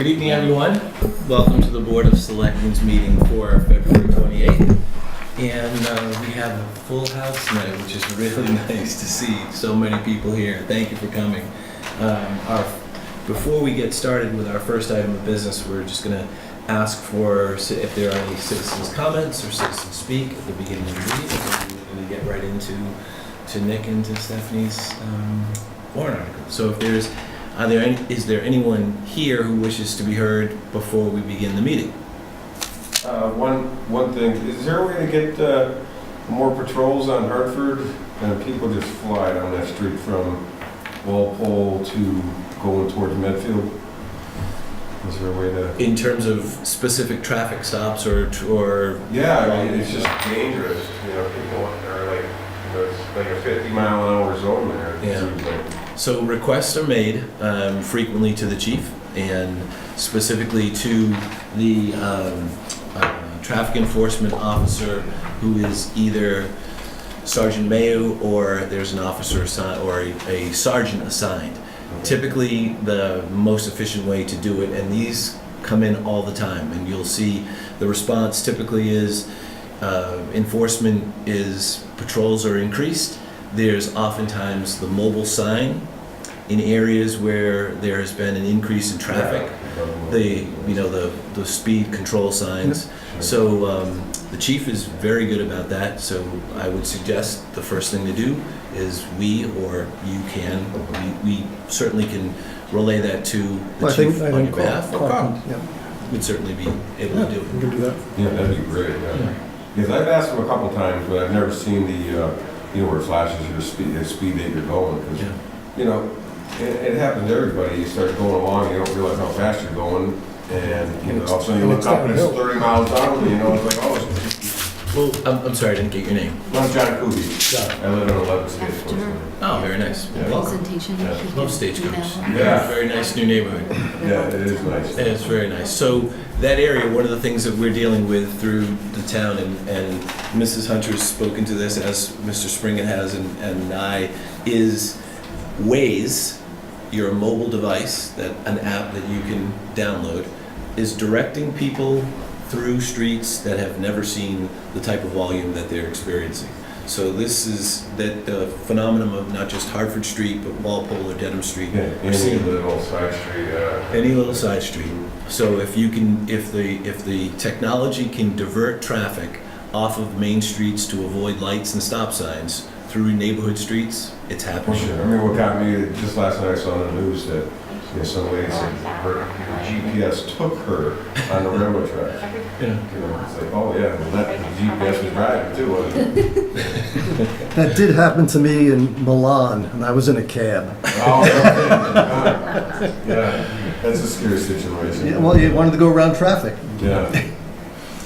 Good evening, everyone. Welcome to the Board of Selectmen's meeting for February 28th. And we have a full house tonight, which is really nice to see so many people here. Thank you for coming. Before we get started with our first item of business, we're just going to ask for if there are any citizens' comments or citizens speak at the beginning of the meeting. And we're going to get right into Nick and to Stephanie's warrant article. So if is there anyone here who wishes to be heard before we begin the meeting? One thing, is there a way to get more patrols on Hartford? And people just fly down that street from Walpole to going towards Medfield? Is there a way to... In terms of specific traffic stops or Yeah, I mean, it's just dangerous. You know, people are like, it's like a 50-mile-an-hour zone there. It seems like. So requests are made frequently to the chief and specifically to the traffic enforcement officer, who is either Sergeant Mayu or there's an officer assigned or a sergeant assigned. Typically the most efficient way to do it, and these come in all the time, and you'll see the response typically is enforcement is patrols are increased. There's oftentimes the mobile sign in areas where there has been an increase in traffic. The speed control signs. So the chief is very good about that. So I would suggest the first thing to do is we certainly can relay that to the chief on your behalf. We'd certainly be able to do it. We can do that. Yeah, that'd be great. Yeah. Because I've asked them a couple times, but I've never seen where it flashes your speed that you're going. Because, it happens to everybody. You start going along, you don't realize how fast you're going, and all of a sudden you look up and it's 30 miles down, and it's like, oh. Well, I'm sorry, I didn't get your name. I'm John Kuby. I live in 11 Stagecoach. Oh, very nice. Yeah. Welcome. Presentation. Yeah. Love Stagecoach. Yeah. Very nice new neighborhood. Yeah, it is nice. It is very nice. So that area, one of the things that we're dealing with through the town, and Mrs. Hunter's spoken to this, as Mr. Springen has, and I, is Waze, your mobile device, an app that you can download, is directing people through streets that have never seen the type of volume that they're experiencing. So this is the phenomenon of not just Hartford Street, but Walpole or Dedham Street. Yeah, any little side street. Any little side street. So if the technology can divert traffic off of main streets to avoid lights and stop signs through neighborhood streets, it's happening. Sure. I mean, what got me, just last night I saw on the news that some lady said her GPS took her on the railroad track. Yeah. It's like, oh yeah, well that the GPS was driving too, wasn't it? That did happen to me in Milan, and I was in a cab. Oh, okay. Yeah, that's a scary situation. Yeah, well, you wanted to go around traffic. Yeah.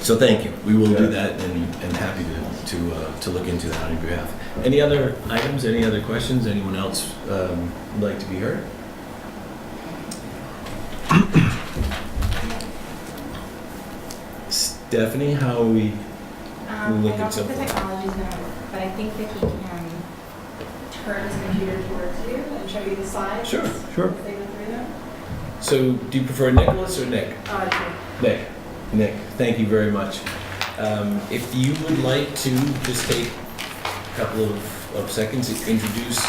So thank you. We will do that, and happy to look into that on your behalf. Any other items? Any other questions? Anyone else would like to be heard? Stephanie, how are we? I don't think the technology is going to work, but I think that he can turn his computer towards you and show you the slides. Sure. Sure. They go through them. So, do you prefer Nicholas or Nick? Nick, thank you very much. If you would like to just take a couple of seconds to introduce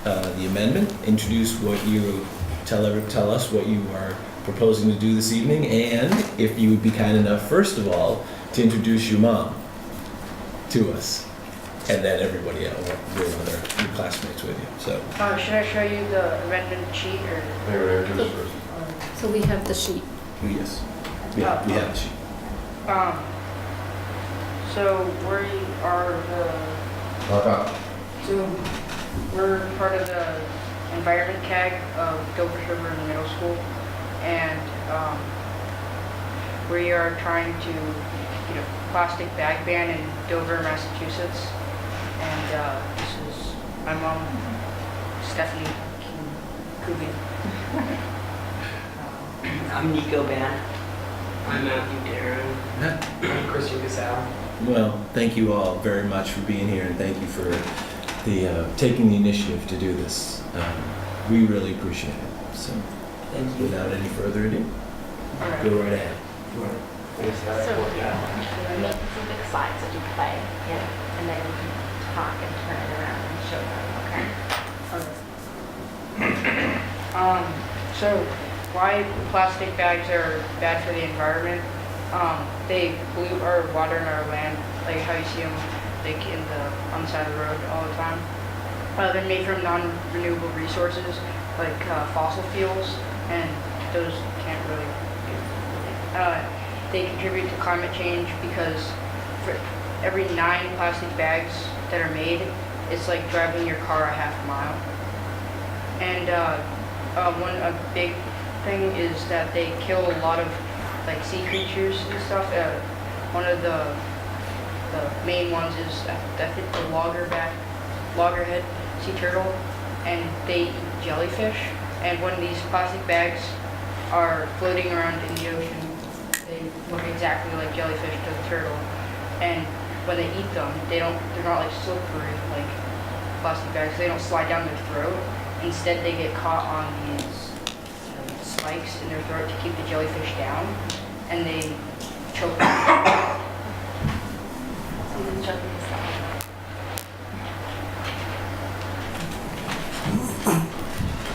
the amendment, introduce what you tell us what you are proposing to do this evening, and if you would be kind enough, first of all, to introduce your mom to us, and then everybody else, your classmates with you. So. Should I show you the amendment sheet or? So we have the sheet. Yes. Yeah, we have the sheet. So we're part of the environment CAG of Dover River Middle School, and we are trying to plastic bag ban in Dover, Massachusetts. And this is my mom, Stephanie Kubi. I'm Nico Ban. I'm Matthew Darren. I'm Christian Gasal. Well, thank you all very much for being here, and thank you for taking the initiative to do this. We really appreciate it. So, Thank you. without any further ado, Go right ahead. So make some big slides that you play, and then you can talk and turn it around and show them, okay? So why plastic bags are bad for the environment? They pollute our water and our land, like how you see them like on the side of the road all the time. They're made from non-renewable resources like fossil fuels, and those can't really. They contribute to climate change because for every 9 plastic bags that are made, it's like driving your car a half mile. And a big thing is that they kill a lot of like sea creatures and stuff. One of the main ones is I think the loggerhead sea turtle, and they eat jellyfish. And when these plastic bags are floating around in the ocean, they look exactly like jellyfish to the turtle. And when they eat them, they're not like slippery like plastic bags. They don't slide down their throat. Instead, they get caught on these spikes in their throat to keep the jellyfish down, and they choke them. So you can choke yourself.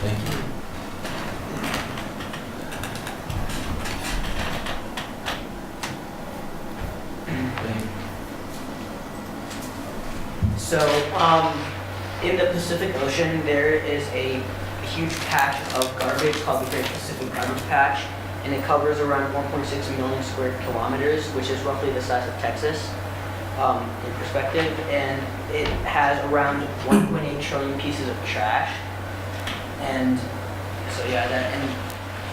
Thank you. So, in the Pacific Ocean, there is a huge patch of garbage called the Great Pacific Garbage Patch, and it covers around 1.6 million square kilometers, which is roughly the size of Texas, in perspective, and it has around 1.8 trillion pieces of trash. And so yeah, and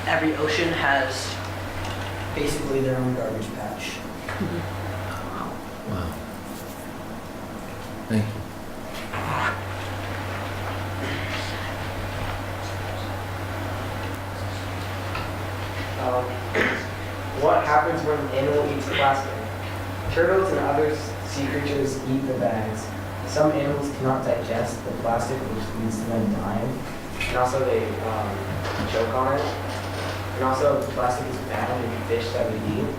every ocean has basically their own garbage patch. Wow. Thank you. What happens when an animal eats plastic? Turtles and other sea creatures eat the bags. Some animals cannot digest the plastic, which leads to them dying. And also they choke on it. And also plastic is found in fish that we eat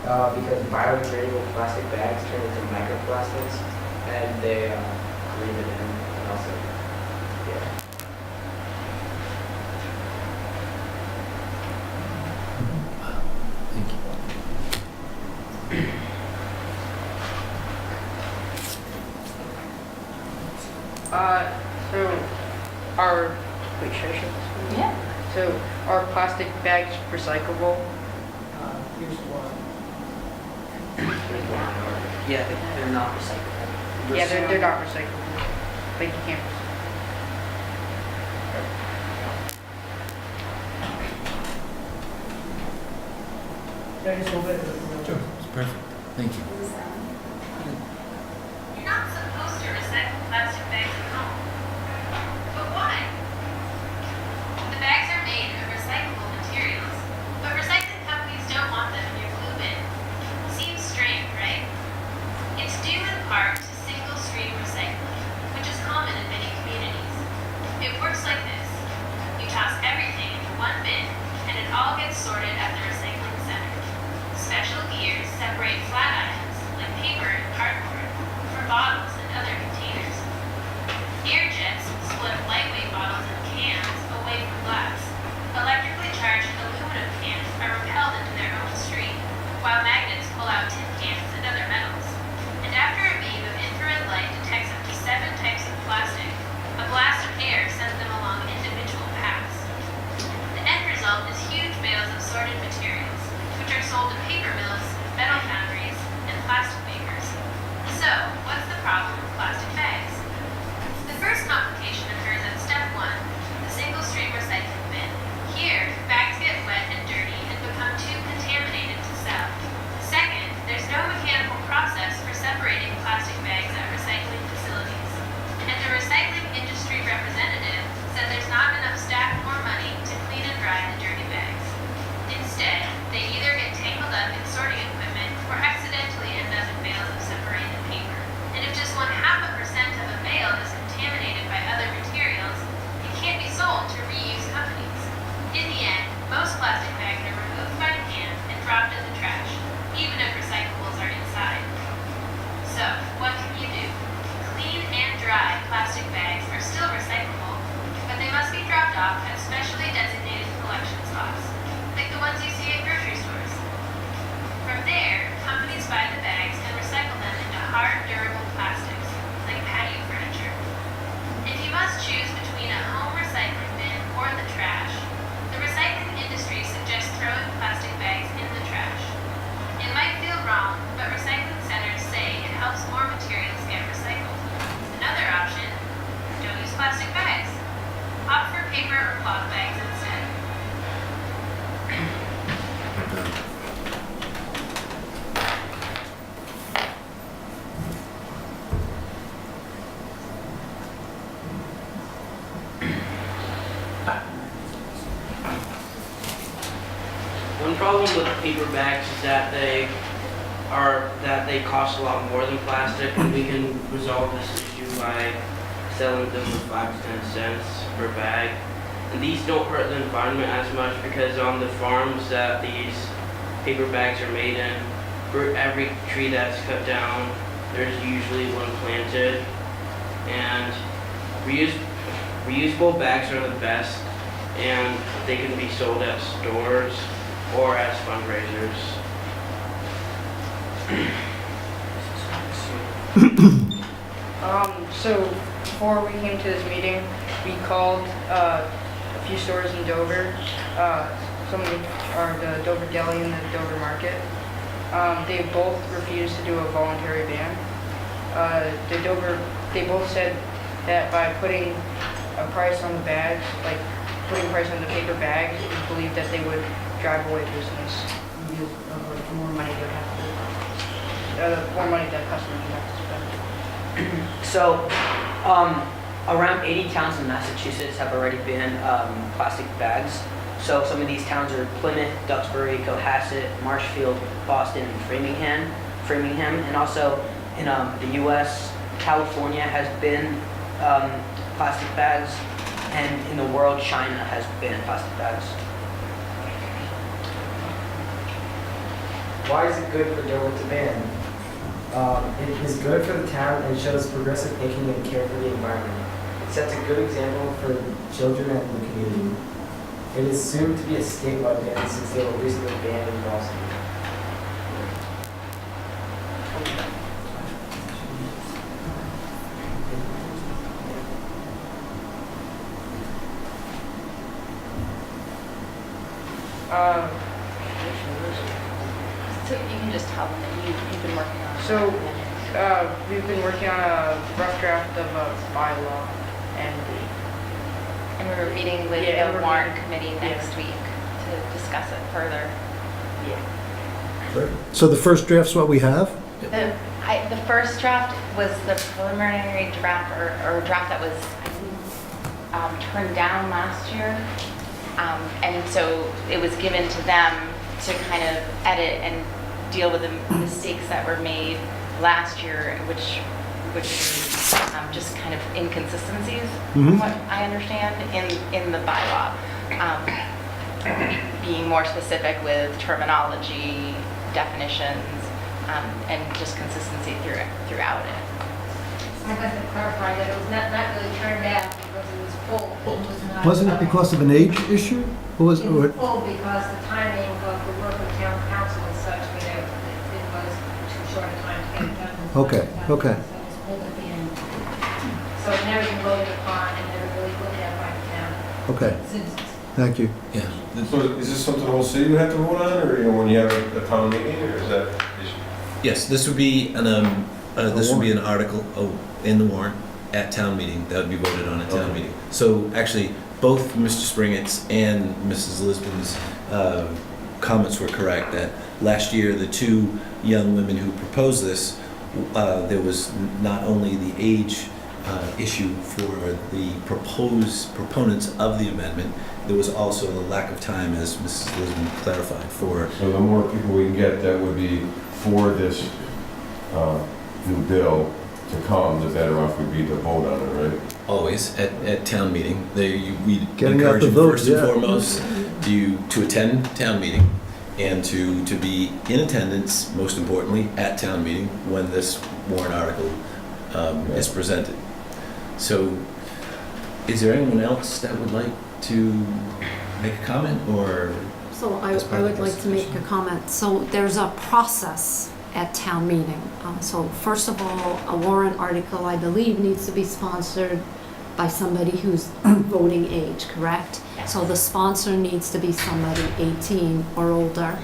because biodegradable plastic bags turn into microplastics and they breathe it in. And also, yeah. Thank you. So wait, should I show this? Yeah. So are plastic bags recyclable? Here's one. Yeah, they're not recyclable. Yeah, they're not recyclable. Like you can't. Can I just move it? Sure. It's perfect. Thank you. You're not supposed to recycle plastic bags at home. But why? The bags are made of recyclable materials, but recycling companies don't want them in your blue bin. Seems strange, right? It's due in part to single-stream recycling, which is common in many communities. It works like this. You toss everything into one bin, and it all gets sorted at the recycling center. Special gears separate flat items, like problem with paper bags is that they cost a lot more than plastic, and we can resolve this issue by selling them for 5 to 10 cents per bag. And these don't hurt the environment as much because on the farms that these paper bags are made in, for every tree that's cut down, there's usually one planted. And reusable bags are the best, and they can be sold at stores or as fundraisers. So before we came to this meeting, we called a few stores in Dover. Some of them are the Dover Deli and the Dover Market. They both refused to do a voluntary ban. They both said that by putting a price on the bags, like putting a price on the paper bags, we believe that they would drive away business. The more money they would have to, more money that customers would have to spend. So, around 80 towns in Massachusetts have already banned plastic bags. So some of these towns are Plymouth, Duxbury, Cohasset, Marshfield, Boston, and Framingham. And also in the U.S., California has banned plastic bags, and in the world, China has banned plastic bags. Why is it good for Dover to ban? It is good for the town and shows progressive thinking and care for the environment. It sets a good example for children and the community. It is soon to be a statewide ban since they were recently banned in Boston. So you can just tell them that you've been working on it. So, we've been working on a rough draft of a bylaw, and we're meeting with Yeah, the we're warrant meeting- committee next week to discuss it further. So the first draft's what we have? The first draft was the preliminary draft, or draft that was, I think, turned down last year. And so it was given to them to kind of edit and deal with the mistakes that were made last year, which just kind of inconsistencies, from what I understand, in the bylaw. Being more specific with terminology, definitions, and just consistency throughout it. I'd like to clarify that it was not really turned down because it was full. It was not, Wasn't it because of an age issue? Or was It was full because the timing of the work of town council and such, it was too short a time to get it done. Okay, okay. So it was pulled at the end. So it never been voted upon and never really looked at by the town. Okay, Since thank you. Yeah. So is this something the whole city would have to vote on, or, you know, when you have a town meeting, or is that? Yes, this would be an article in the warrant at town meeting that would be voted on at town meeting. So actually, both Mr. Springett's and Mrs. Lisbon's comments were correct, that last year, the two young women who proposed this, there was not only the age issue for the proponents of the amendment, there was also a lack of time, as Mrs. Lisbon clarified, for. So the more people we can get that would be for this new bill to come, the better off we'd be to vote on it, right? Always at town meeting, we Getting out encourage the you vote, first and yeah. foremost to attend town meeting and to be in attendance, most importantly, at town meeting when this warrant article is presented. So, is there anyone else that would like to make a comment or? So I as part of would the like to make a discussion? comment. So there's a process at town meeting. So first of all, a warrant article, I believe, needs to be sponsored by somebody who's voting age, correct? So the sponsor needs to be somebody 18 or older.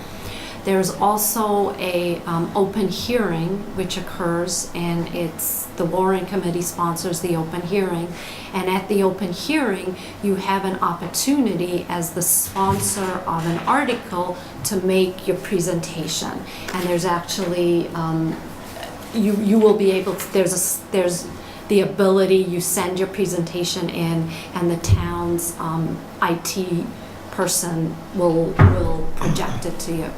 There's also a open hearing which occurs, and it's the warrant committee sponsors the open hearing. And at the open hearing, you have an opportunity as the sponsor of an article to make your presentation. And there's actually, you will be able to, there's the ability, you send your presentation in, and the town's IT person will projected to you.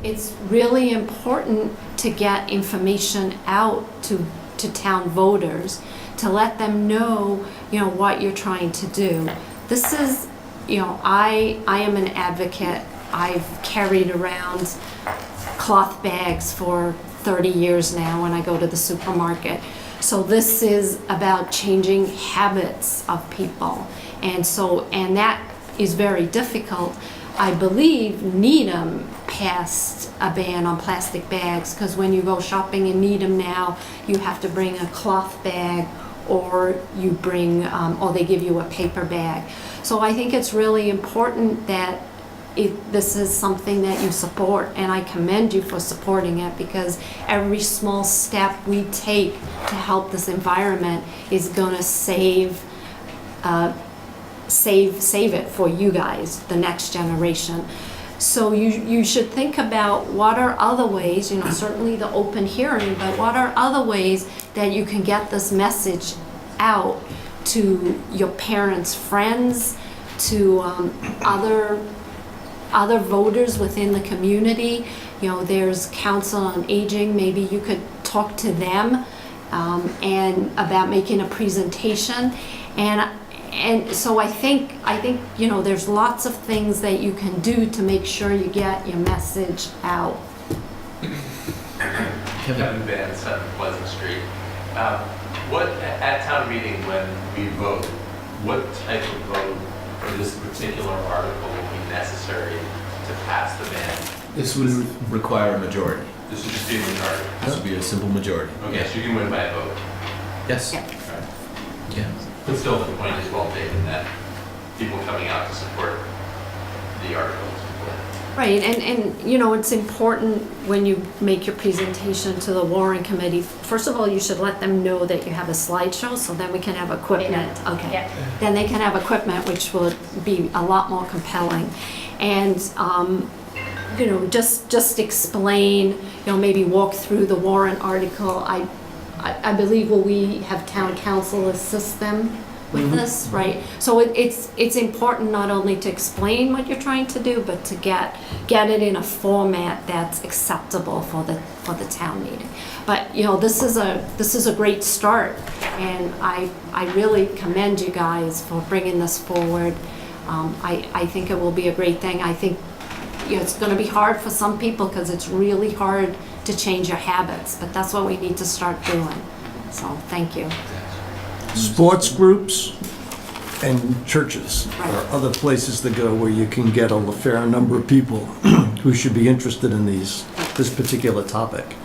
It's really important to get information out to town voters, to let them know, what you're trying to do. This is, I am an advocate. I've carried around cloth bags for 30 years now when I go to the supermarket. So this is about changing habits of people. And that is very difficult. I believe Needham passed a ban on plastic bags, because when you go shopping in Needham now, you have to bring a cloth bag, or you bring, or they give you a paper bag. So I think it's really important that this is something that you support, and I commend you for supporting it, because every small step we take to help this environment is gonna save it for you guys, the next generation. So you should think about what are other ways, certainly the open hearing, but what are other ways that you can get this message out to your parents' friends, to other voters within the community. There's Council on Aging, maybe you could talk to them and about making a presentation. And so I think there's lots of things that you can do to make sure you get your message out. Kevin Van, 7 Pleasant Street. At town meeting when we vote, what type of vote for this particular article will be necessary to pass the ban? This would require a majority. This would just be a majority. This would be a simple majority. Okay, so you can win by a vote. Yes. Yeah. Right. Yeah. But still, the point is well taken that people coming out to support the article is important. Right, and it's important when you make your presentation to the warrant committee. First of all, you should let them know that you have a slideshow, so then we can have equipment. Okay. Yeah. Then they can have equipment, which will be a lot more compelling. And just explain, maybe walk through the warrant article. I believe we have town council assist them with this, right? So it's important not only to explain what you're trying to do, but to get it in a format that's acceptable for the town meeting. But this is a great start, and I really commend you guys for bringing this forward. I think it will be a great thing. I think it's going to be hard for some people, because it's really hard to change your habits, but that's what we need to start doing. So thank you. Sports groups and churches Right. are other places to go where you can get a fair number of people who should be interested in this particular topic.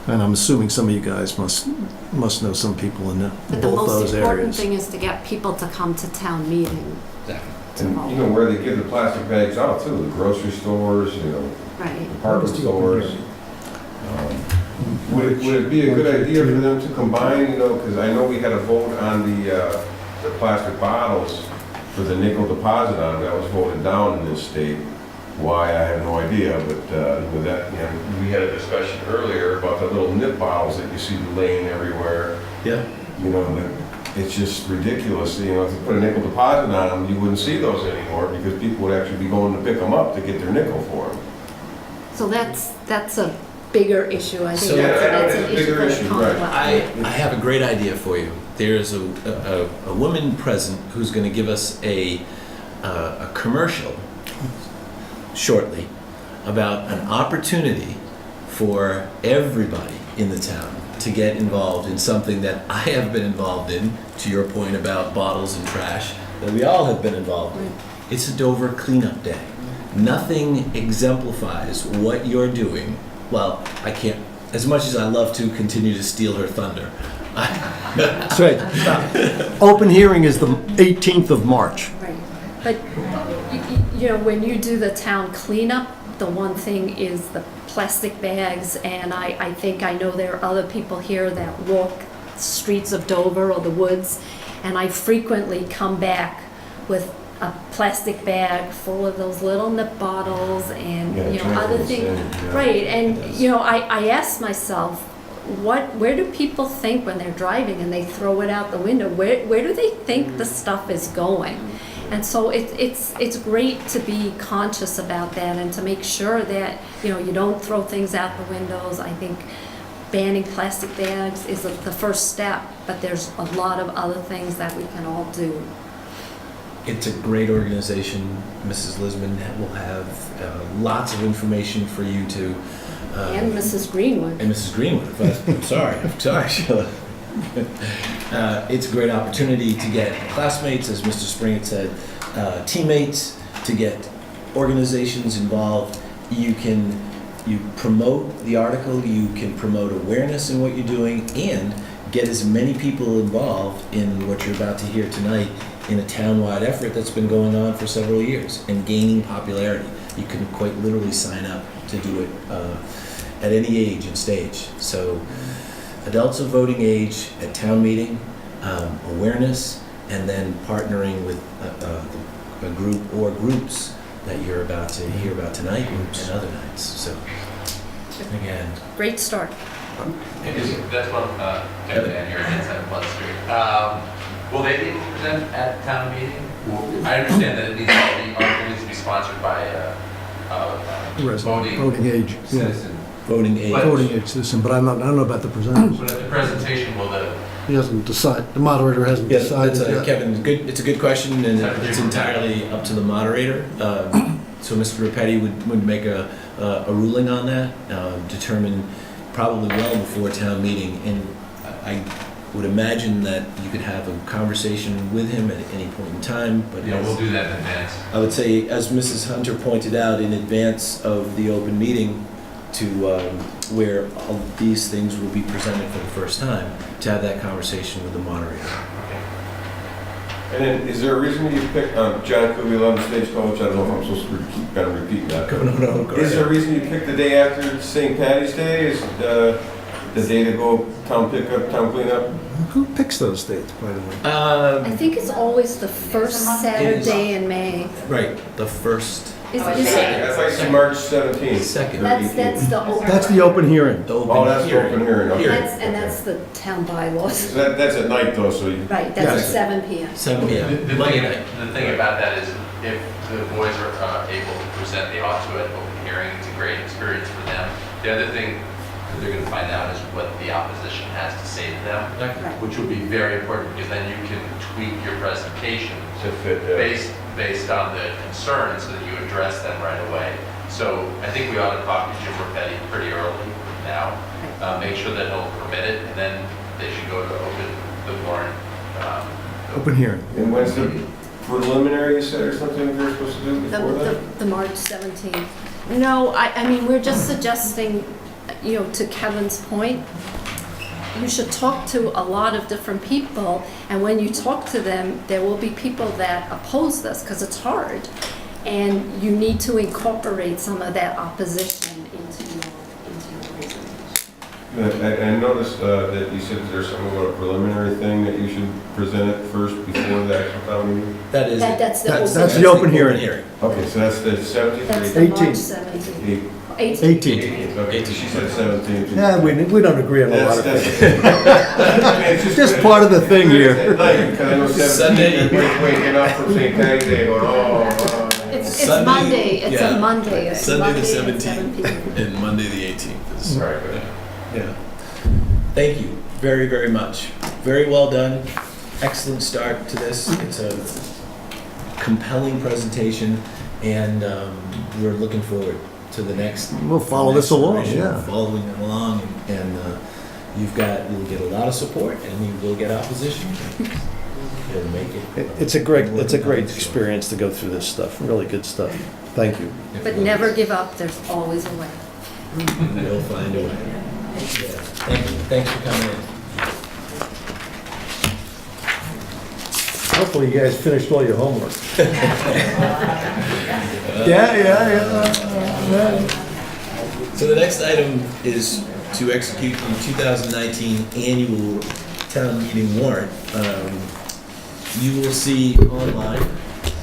And I'm assuming some of you guys must know some people in But both those the most important areas. thing is to get people to come to town meeting. Exactly. And where they give the plastic bags out too, the grocery stores, Right. department stores. Would it be a good idea for them to combine, because I know we had a vote on the plastic bottles for the nickel deposit on them. That was voted down in this state. Why, I have no idea, but with that, we had a discussion earlier about the little nip bottles that you see laying everywhere. Yeah. It's just ridiculous. If you put a nickel deposit on them, you wouldn't see those anymore, because people would actually be going to pick them up to get their nickel for them. So that's a bigger issue. I think So- that's Yeah, an it's a issue bigger for the issue, Commonwealth. right. I have a great idea for you. There's a woman present who's going to give us a commercial shortly about an opportunity for everybody in the town to get involved in something that I have been involved in, to your point about bottles and trash, that we all have been involved in. It's a Dover cleanup day. Nothing exemplifies what you're doing. Well, I can't, as much as I love to continue to steal her thunder. That's right. Open hearing is the 18th of March. Right. But when you do the town cleanup, the one thing is the plastic bags, and I think I know there are other people here that walk streets of Dover or the woods, and I frequently come back with a plastic bag full of those little nip bottles and other things. Right, and I ask myself, where do people think when they're driving and they throw it out the window? Where do they think the stuff is going? And so it's great to be conscious about that and to make sure that, you don't throw things out the windows. I think banning plastic bags is the first step, but there's a lot of other things that we can all do. It's a great organization. Mrs. Lisman will have lots of information for you to. And Mrs. Greenwood. And Mrs. Greenwood. I'm sorry, Sheila. It's a great opportunity to get classmates, as Mr. Spring had said, teammates, to get organizations involved. You promote the article, you can promote awareness in what you're doing, and get as many people involved in what you're about to hear tonight in a town-wide effort that's been going on for several years and gaining popularity. You can quite literally sign up to do it at any age and stage. So adults of voting age at town meeting, awareness, and then partnering with a group or groups that you're about to hear about tonight and other nights. So again, Great start. That's one, Kevin here at 7 Blood Street. Will they be able to present at town meeting? I understand that it needs to be sponsored by Voting age. Yeah. citizen. voting age. Voting age citizen, but I don't know about the presenters. But at the presentation, will the, He hasn't decided, the moderator hasn't Yes, decided that's yet. Kevin, it's a good question, and it's entirely up to the moderator. So Mr. Repetti would make a ruling on that, determine probably well before town meeting, and I would imagine that you could have a conversation with him at any point in time, but yeah, we'll do that in advance. I would say, as Mrs. Hunter pointed out, in advance of the open meeting, to where all these things will be presented for the first time, to have that conversation with the moderator. And then, is there a reason you picked John Kubiel on the Stagecoach? I don't know if I'm supposed to keep kind of repeating that. No, go Is there a ahead. reason you picked the day after St. Patty's Day? Is the day to go town pickup, town cleanup? Who picks those dates, by the way? I think it's always the first Saturday in May. Right, the first, Is I it? thought you said March 17th. second. That's the open. That's the open hearing. The open Oh, that's the hearing. open hearing, okay. That's the town bylaws. So that's at night though, so you... Right, that's at Yes. 7 PM. 7 p.m. The Monday night. thing about that is if the boys are able to present the auto at open hearing, it's a great experience for them. The other thing that they're going to find out is what the opposition has to say to them, Right. which will be very important because then you can tweak your presentation To fit, based on the concerns so that you address them right away. So I think we ought to talk to Jim Repetti pretty early now, make sure that he'll permit it, and then they should go to open the warrant. Open hearing. And when's the preliminary, you said, or something you're supposed to do before that? The March 17th. No, I mean, we're just suggesting, to Kevin's point, you should talk to a lot of different people, and when you talk to them, there will be people that oppose this, because it's hard, and you need to incorporate some of that opposition into your presentation. I noticed that you said there's something about a preliminary thing that you should present it first before the actual town meeting? That is. That's the That's open. the open hearing. Okay, so that's the 17th? That's or the March 18th. 17th. 18th? 18th. Okay, so she said 17th. Yeah, we don't agree on a lot of That's- things. It's Just part of the thing here. At night, because I know 17th, Sunday. everybody's waking up for St. Patty's Day going, oh. It's Sunday, Monday, it's yeah. a Monday. It's Sunday the Monday at 7 17th p.m. and Monday the 18th. is- Right, good. Yeah. Thank you very, very much. Very well done. Excellent start to this. It's a compelling presentation, and we're looking forward to the next. We'll follow this along, iteration, yeah. Following it along, and you'll get a lot of support, and you will get opposition. It'll make it. It's a great experience to go through this stuff, really good stuff. Thank you. But never give up, there's always a way. We'll find a way. Yeah. Thank you. Thanks for coming in. Hopefully you guys finished all your homework. Yeah. So the next item is to execute the 2019 annual town meeting warrant. You will see online,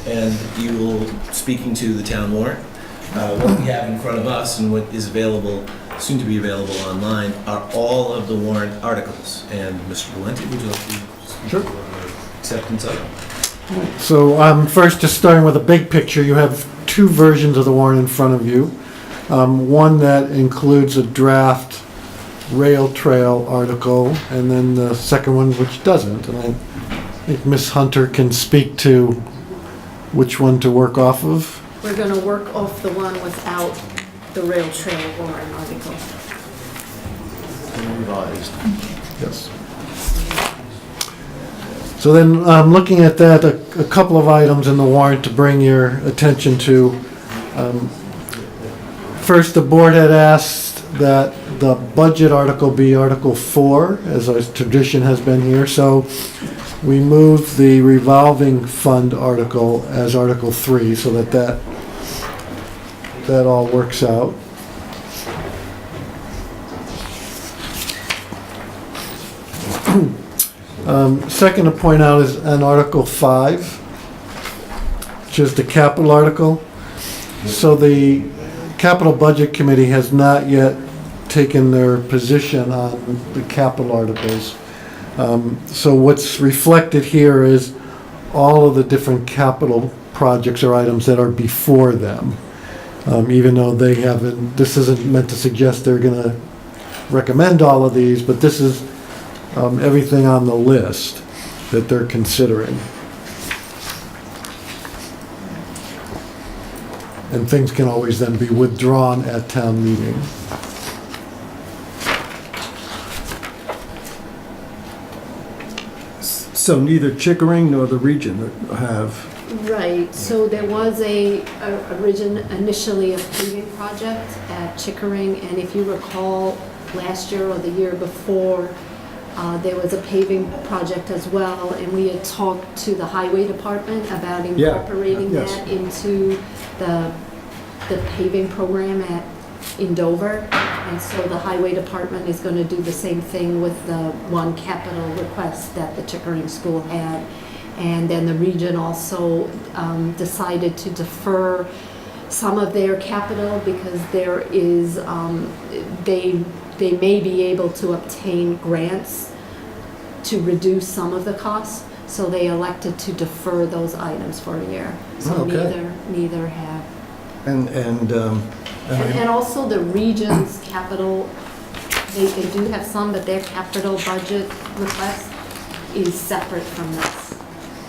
and you will, speaking to the town warrant, what we have in front of us and what is available, soon to be available online, are all of the warrant articles. And Mr. Valenti, would you like to speak Sure. to acceptance of them? So first, just starting with a big picture, you have two versions of the warrant in front of you. One that includes a draft rail trail article, and then the second one which doesn't. And I think Ms. Hunter can speak to which one to work off of. We're gonna work off the one without the rail trail warrant article. Revised. Yes. So then, looking at that, a couple of items in the warrant to bring your attention to. First, the board had asked that the budget article be Article 4, as our tradition has been here. So we moved the revolving fund article as Article 3, so that all works out. Second to point out is an Article 5, which is the capital article. So the Capital Budget Committee has not yet taken their position on the capital articles. So what's reflected here is all of the different capital projects or items that are before them. Even though they haven't, this isn't meant to suggest they're going to recommend all of these, but this is everything on the list that they're considering. And things can always then be withdrawn at town meeting. So neither Chickering nor the region have. Right, so there was initially a paving project at Chickering, and if you recall, last year or the year before, there was a paving project as well, and we had talked to the highway department about incorporating that into the paving program in Dover. And so the highway department is going to do the same thing with the one capital request that the Chickering School had. And then the region also decided to defer some of their capital because there is, they may be able to obtain grants to reduce some of the costs. So they elected to defer those items for a year. So neither have. And also the region's capital, they do have some, but their capital budget request is separate from this.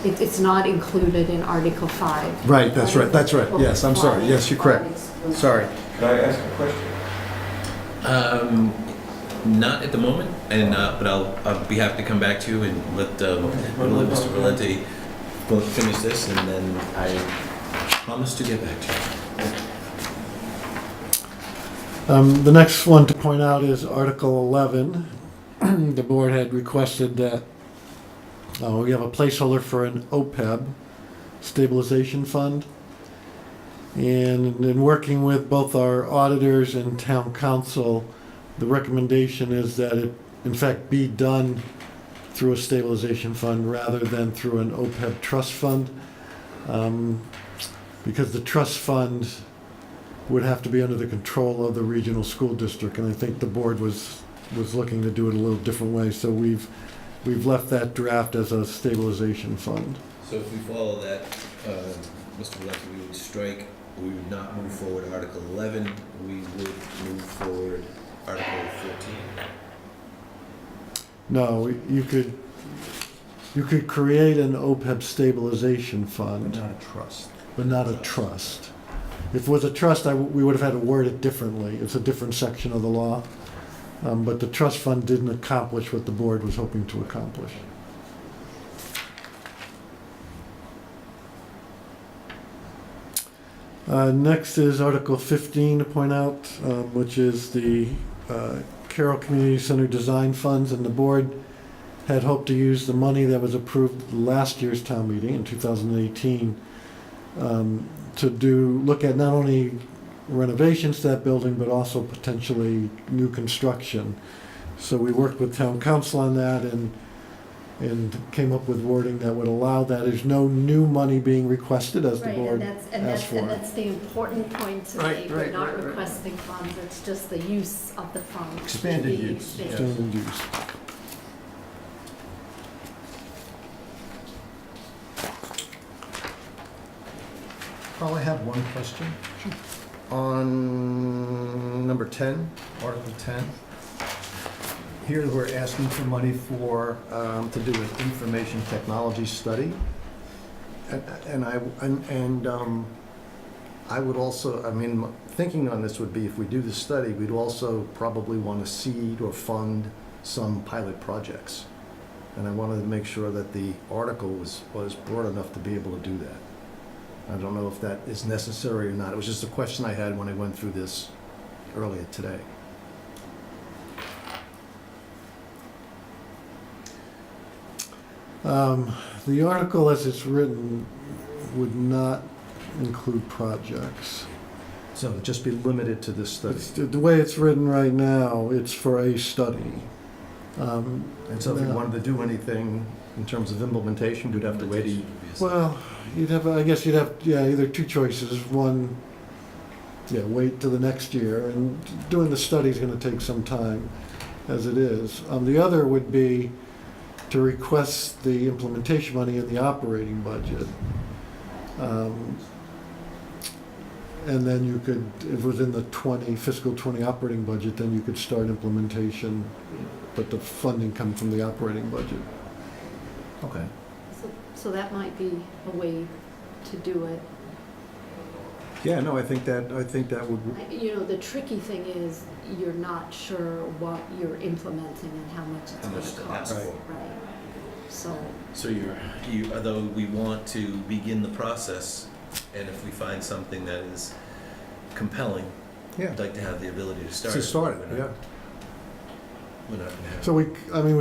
It's not included in Article 5. Right, that's right. Yes, I'm sorry. Yes, you're correct. Sorry. Can I ask a question? Not at the moment, and but I'll be happy to come back to you and let Mr. Valente finish this, and then I promise to get back to you. The next one to point out is Article 11. The board had requested that we have a placeholder for an OPEB stabilization fund. And in working with both our auditors and town council, the recommendation is that it, in fact, be done through a stabilization fund rather than through an OPEB trust fund. Because the trust fund would have to be under the control of the regional school district, and I think the board was looking to do it a little different way. So we've left that draft as a stabilization fund. So if we follow that, Mr. Valente, we would strike, we would not move forward Article 11, we would move forward Article 14. No, you could create an OPEB stabilization fund. But not a trust. But not a trust. If it was a trust, we would have had to word it differently. It's a different section of the law. But the trust fund didn't accomplish what the board was hoping to accomplish. Next is Article 15 to point out, which is the Carroll Community Center design funds, and the board had hoped to use the money that was approved at last year's town meeting in 2018 to look at not only renovations to that building, but also potentially new construction. So we worked with town council on that and came up with wording that would allow that. There's no new money being requested as the board asked for. And that's the important point to make. We're not requesting funds, it's just the use of the funds. Expanded use. Expanded use. Carl, I have one question. On number 10, Article 10, here we're asking for money for, to do an information technology study. And I would also, I mean, thinking on this would be if we do the study, we'd also probably want to seed or fund some pilot projects. And I wanted to make sure that the article was broad enough to be able to do that. I don't know if that is necessary or not. It was just a question I had when I went through this earlier today. The article as it's written would not include projects. So it'd just be limited to this study. The way it's written right now, it's for a study. And so if you wanted to do anything in terms of implementation, you'd have to wait. Well, you'd have, I guess you'd have, either two choices. One, wait till the next year, and doing the study is going to take some time as it is. The other would be to request the implementation money in the operating budget. And then you could, if within the fiscal 20 operating budget, then you could start implementation, but the funding come from the operating budget. Okay. So that might be a way to do it. Yeah, no, I think that would. The tricky thing is you're not sure what you're implementing and how much it's going to cost. Right. So you, although we want to begin the process, and if we find something that is compelling, I'd like to have the ability to start. To start it, We're not going to have. So we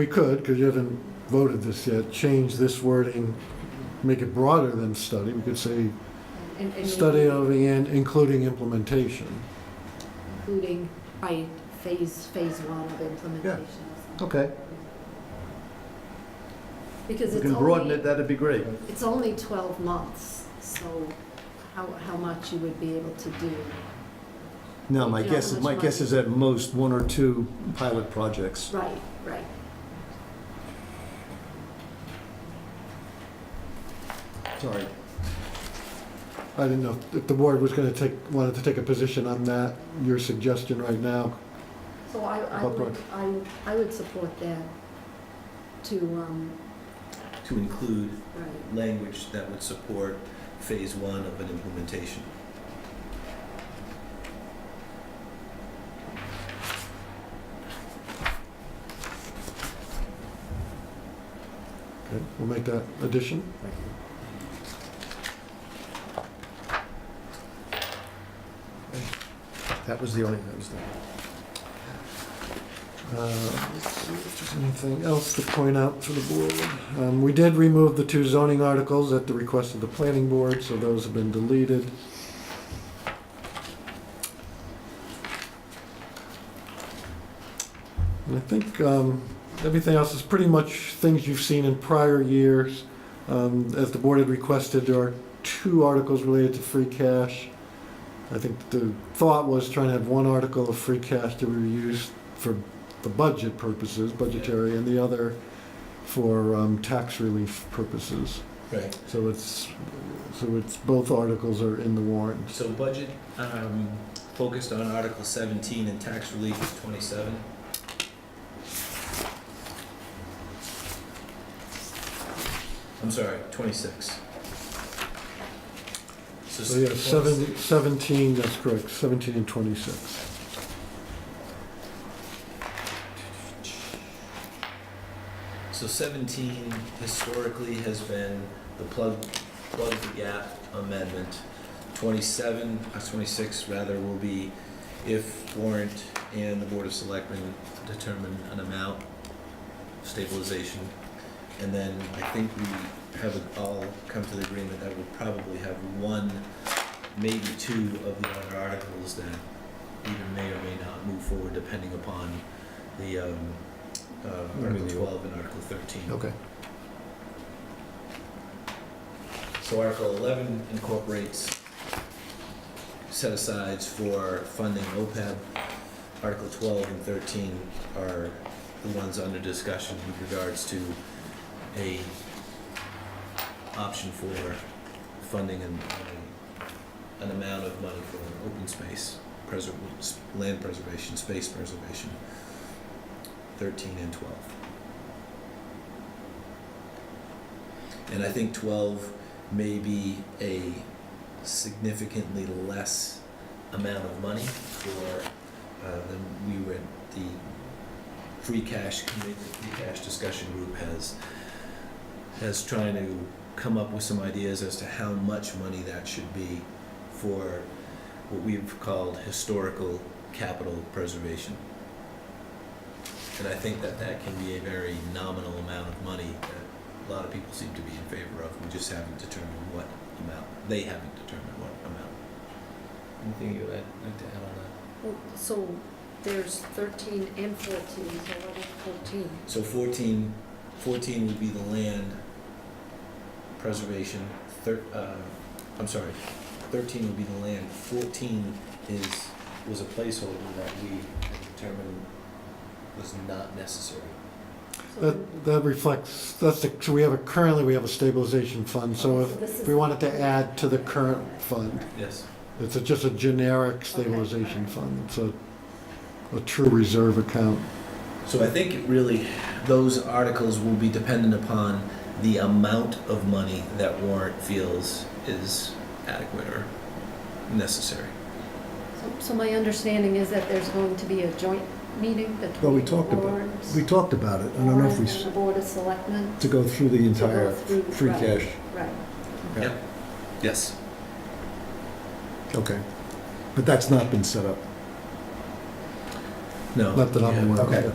could, because you haven't voted this yet, change this wording, make it broader than study. We could say And study of and including implementation. including phase one of implementation. Okay. Because If it's we can broaden only, it, that'd be great. it's only 12 months, so how much you would be able to do. No, my You know, guess how much is at most one or two pilot projects. Right. Sorry. I didn't know if the board was going to wanted to take a position on that, your suggestion right now. So I would support that to include right. language that would support phase one of an implementation. Okay, we'll make that addition. Thank you. That was the. Let's see if there's anything else to point out to the board. We did remove the two zoning articles at the request of the planning board, so those have been deleted. And I think everything else is pretty much things you've seen in prior years. As the board had requested, there are two articles related to free cash. I think the thought was trying to have one article of free cash to be used for the budget purposes, budgetary, and the other for tax relief purposes. Right. So it's both articles are in the warrant. So budget focused on Article 17 and tax relief is 27. I'm sorry, 26. So yeah, 17, that's correct, 17 and 26. So 17 historically has been the plug the gap amendment. 26 rather will be if warrant and the Board of Selectmen determine an amount of stabilization. And then I think we have all come to the agreement that we'll probably have one, maybe two of the other articles that either may or may not move forward depending upon the Article 12 and Article 13. Okay. So Article 11 incorporates set-asides for funding OPEB. Article 12 and 13 are the ones under discussion with regards to a option for funding and an amount of money for open space, land preservation, space preservation, 13 and 12. And I think 12 may be a significantly less amount of money for than we were at the free cash committee, free cash discussion group has trying to come up with some ideas as to how much money that should be for what we've called historical capital preservation. And I think that that can be a very nominal amount of money that a lot of people seem to be in favor of. We just haven't determined what amount. They haven't determined what amount. Anything you would like to add on that? Well, so there's 13 and 14, so what is 14? So 14 would be the land preservation. 13 would be the land. 14 was a placeholder that we determined was not necessary. That reflects, so currently we have a stabilization fund, so if we wanted to add to the current fund, Yes. it's just a generic stabilization fund. It's a true reserve account. So I think really those articles will be dependent upon the amount of money that warrant feels is adequate or necessary. So my understanding is that there's going to be a joint meeting Well, we between talked about, warrants, we talked about it. I don't know if warrants we, and the Board of Selectmen. to go through the entire through, free right. cash. Right. Yeah. Yep. Yes. Okay. But that's not been set up. No. Not that I'm aware of. Okay.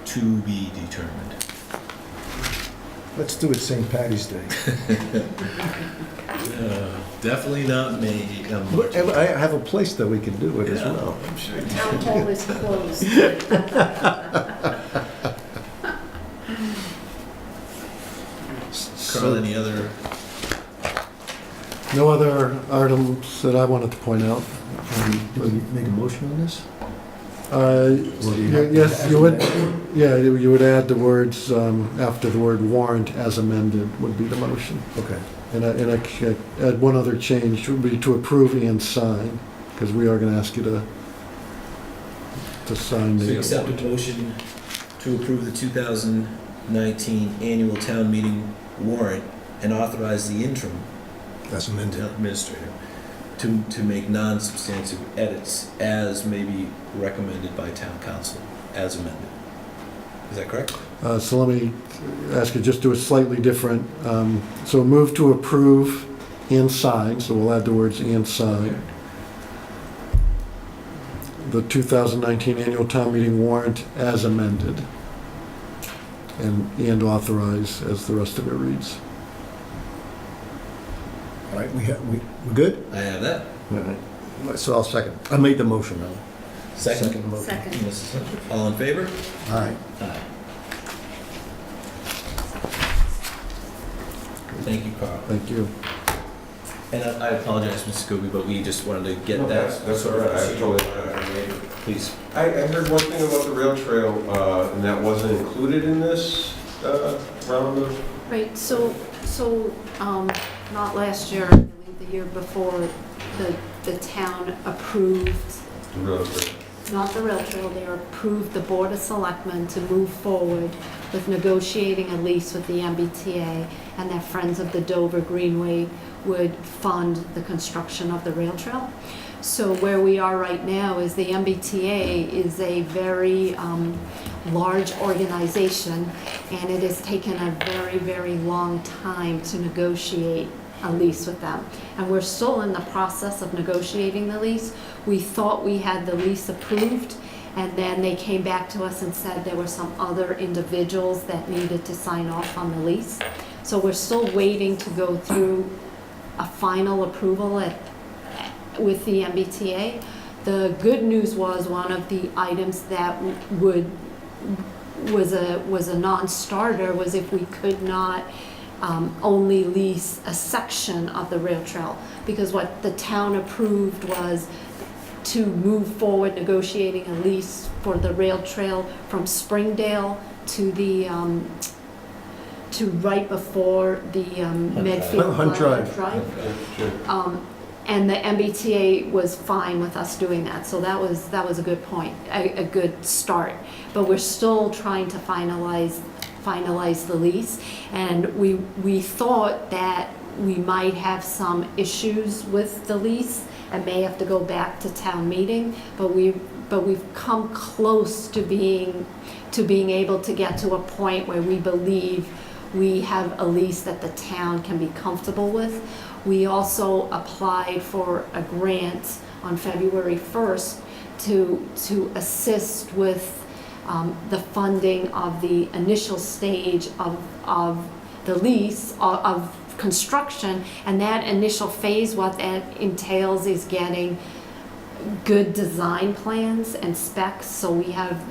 To be determined. Let's do it St. Patty's Day. Definitely not me. I have a place that we can do it as well. I'm sure. The town hall is closed. Carl, any other? No other items that I wanted to point out. Do we make a motion on this? Uh, Or do you have to Yes, add you would, that? yeah, you would add the words, after the word warrant as amended would be the motion. Okay. And I add one other change, would be to approve and sign, because we are going to ask you to sign So you the. accept a motion to approve the 2019 annual town meeting warrant and authorize the interim That's amended. administrator to make non-substantive edits as may be recommended by town council as amended. Is that correct? So let me ask you, just do it slightly different. So move to approve and sign, so we'll add the words and sign. The 2019 annual town meeting warrant as amended. And authorize as the rest of it reads. All right, we good? I have that. All right. So I'll second. I made the motion now. Second. motion. Second. Mrs. Hunter. All in favor? All right. Aye. Thank you, Carl. Thank you. And I apologize, Mrs. Scobie, but we just wanted to get No, that. that's all right. I totally, Please. I heard one thing about the rail trail, and that wasn't included in this round of. Right, so, not last year, I believe the year before, the town approved, The rail trail. not the rail trail, they approved the Board of Selectmen to move forward with negotiating a lease with the MBTA, and that Friends of the Dover Greenway would fund the construction of the rail trail. So where we are right now is the MBTA is a very large organization, and it has taken a very, very long time to negotiate a lease with them. And we're still in the process of negotiating the lease. We thought we had the lease approved, and then they came back to us and said there were some other individuals that needed to sign off on the lease. So we're still waiting to go through a final approval with the MBTA. The good news was one of the items that was a non-starter was if we could not only lease a section of the rail trail, because what the town approved was to move forward negotiating a lease for the rail trail from Springdale to to right before the Medfield Hunt Drive. And the MBTA was fine with us doing that, so that was a good point, a good start. But we're still trying to finalize the lease, and we thought that we might have some issues with the lease and may have to go back to town meeting, but we've come close to being able to get to a point where we believe we have a lease that the town can be comfortable with. We also applied for a grant on February 1st to assist with the funding of the initial stage of the lease, of construction. And that initial phase, what that entails is getting good design plans and specs, so we have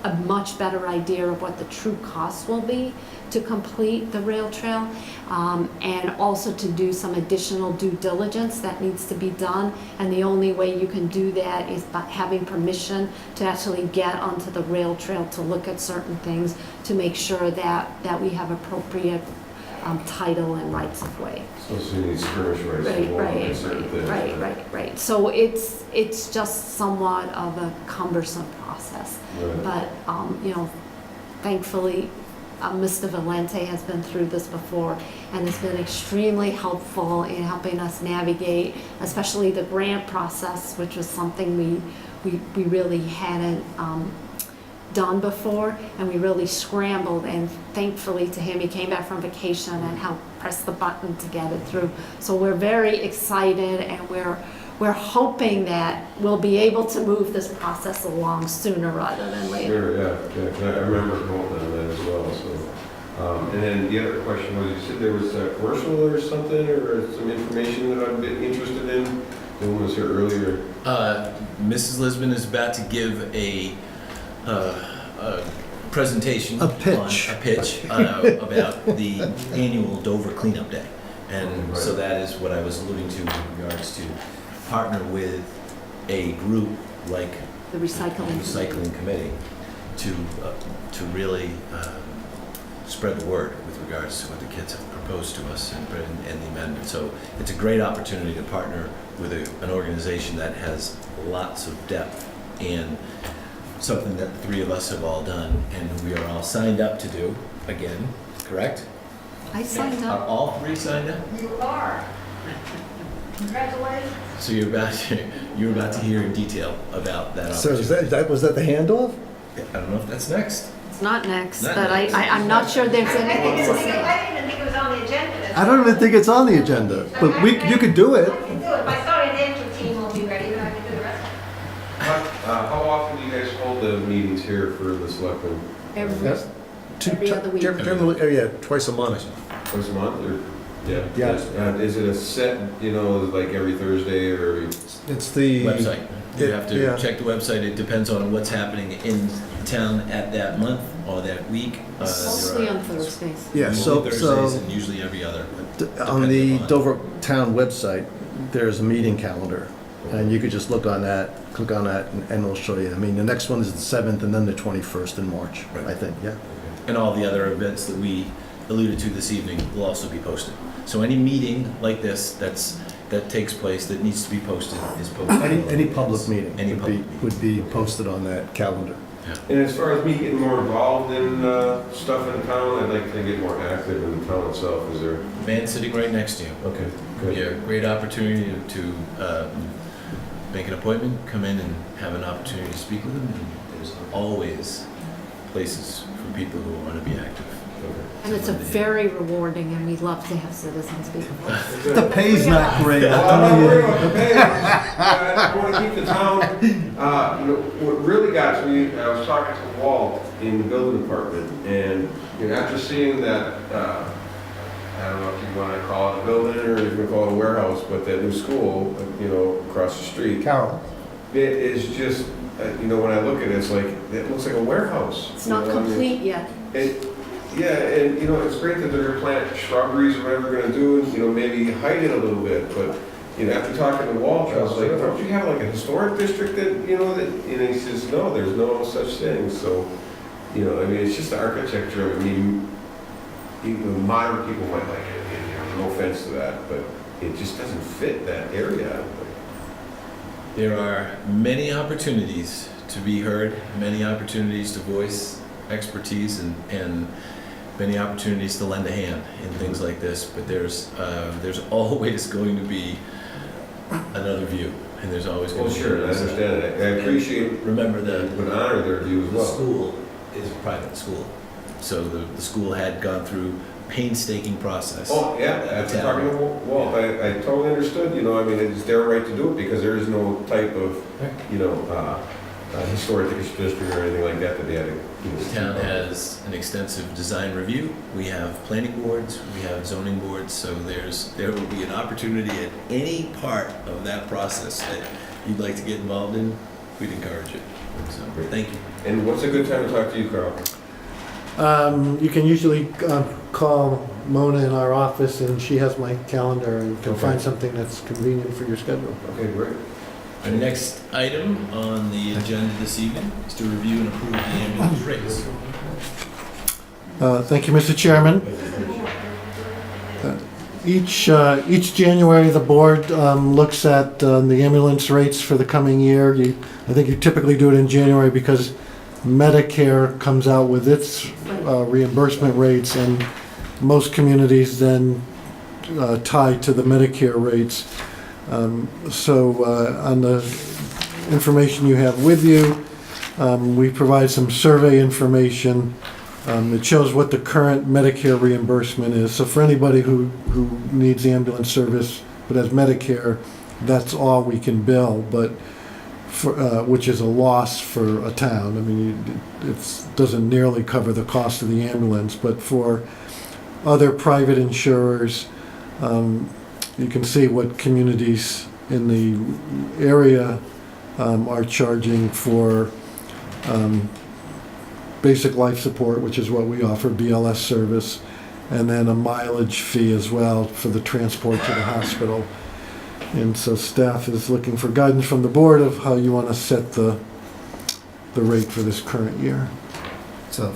a much better idea of what the true cost will be to complete the rail trail, and also to do some additional due diligence that needs to be done. And the only way you can do that is by having permission to actually get onto the rail trail to look at certain things, to make sure that we have appropriate title and rights of way. So you need skirmish rights. Right. So it's just somewhat of a cumbersome process. Right. But, thankfully, Mr. Valente has been through this before and has been extremely helpful in helping us navigate, especially the grant process, which was something we really hadn't done before, and we really scrambled, and thankfully to him, he came back from vacation and helped press the button to get it through. So we're very excited, and we're hoping that we'll be able to move this process along sooner rather than later. Sure, yeah, 'cause I remember going on that as well, so. And then the other question was, you said there was a commercial or something, or some information that I'd be interested in? The one was here earlier. Mrs. Lisbon is about to give a presentation. A pitch. About the annual Dover Cleanup Day. And so that is what I was alluding to in regards to partner with a group like The recycling committee to really spread the word with regards to what the kids have proposed to us and the amendment. So it's a great opportunity to partner with an organization that has lots of depth and something that the three of us have all done and we are all signed up to do again, correct? I signed Are up. all three signed up? You are. Congratulations. So you're about to hear in detail about that So opportunity. was that the handoff? I don't know if that's next. It's not next, Not but next. I'm not sure there's anything to say. I didn't even think it was on the agenda. I don't even think it's on the agenda, but you could do it. I can do it. My starting entry team will be ready, then I can do the rest of it. How often do you guys hold the meetings here for the selectmen? Every other week. Generally, twice a month. Twice a month, or? Yeah. Yeah. Is it a set, like every Thursday or every? It's the Website. You have to Yeah. check the website. It depends on what's happening in town at that month or that week. Mostly on Thursdays. Yeah, Usually so Thursdays and usually every other. on the depending on- Dover Town website, there's a meeting calendar, and you could just look on that, click on that, and it'll show you. I mean, the next one is the 7th, and then the 21st in March, Right. I think, yeah. And all the other events that we alluded to this evening will also be posted. So any meeting like this that takes place that needs to be posted is posted. Any public meeting Any would public be, meeting. would be posted on that calendar. And as far as me getting more involved in stuff in town, I'd like to get more active in the town itself. Is there? Man sitting right next to you. Okay, Be good. a great opportunity to make an appointment, come in and have an opportunity to speak with them. And there's always places for people who want to be active. And it's a very rewarding, and we love to have citizens be involved. The pay's not great. Well, I'm not worried about the pay. I want to keep the town, what really got to me, I was talking to Walt in the building department, and after seeing that, I don't know if you want to call it a building or if you want to call it a warehouse, but that new school, across the street. Carol. It is just, when I look at it, it's like, it looks like a warehouse. It's not complete yet. Yeah, and it's great that they're gonna plant shrubberies or whatever they're gonna do, and maybe hide it a little bit, but after talking to Walt, I was like, don't you have like a historic district that, and he says, no, there's no such thing, so, it's just the architecture. I mean, even modern people might like it, and no offense to that, but it just doesn't fit that area. There are many opportunities to be heard, many opportunities to voice expertise, and many opportunities to lend a hand in things like this. But there's always going to be another view, and there's always going Well, to be. sure, I understand that. I appreciate, Remember would honor their view as the well. school is a private school, so the school had gone through painstaking process. Oh, yeah, after talking to Walt, I totally understood, you know, I mean, it's their right to do it because there is no type of, you know, historic district or anything like that they had to, you know. The town has an extensive design review. We have planning boards, we have zoning boards, so there will be an opportunity at any part of that process that you'd like to get involved in. We'd encourage it. So, thank you. And what's a good time to talk to you, Carl? You can usually call Mona in our office, and she has my calendar and can find something that's convenient for your schedule. Okay, great. Our next item on the agenda this evening is to review and approve the ambulance rates. Thank you, Mr. Chairman. Each January, the board looks at the ambulance rates for the coming year. I think you typically do it in January because Medicare comes out with its reimbursement rates, and most communities then tie to the Medicare rates. So on the information you have with you, we provide some survey information. It shows what the current Medicare reimbursement is. So for anybody who needs ambulance service but has Medicare, that's all we can bill, but for, which is a loss for a town. I mean, it doesn't nearly cover the cost of the ambulance, but for other private insurers, you can see what communities in the area are charging for basic life support, which is what we offer, BLS service, and then a mileage fee as well for the transport to the hospital. And so staff is looking for guidance from the board of how you want to set the rate for this current year. So,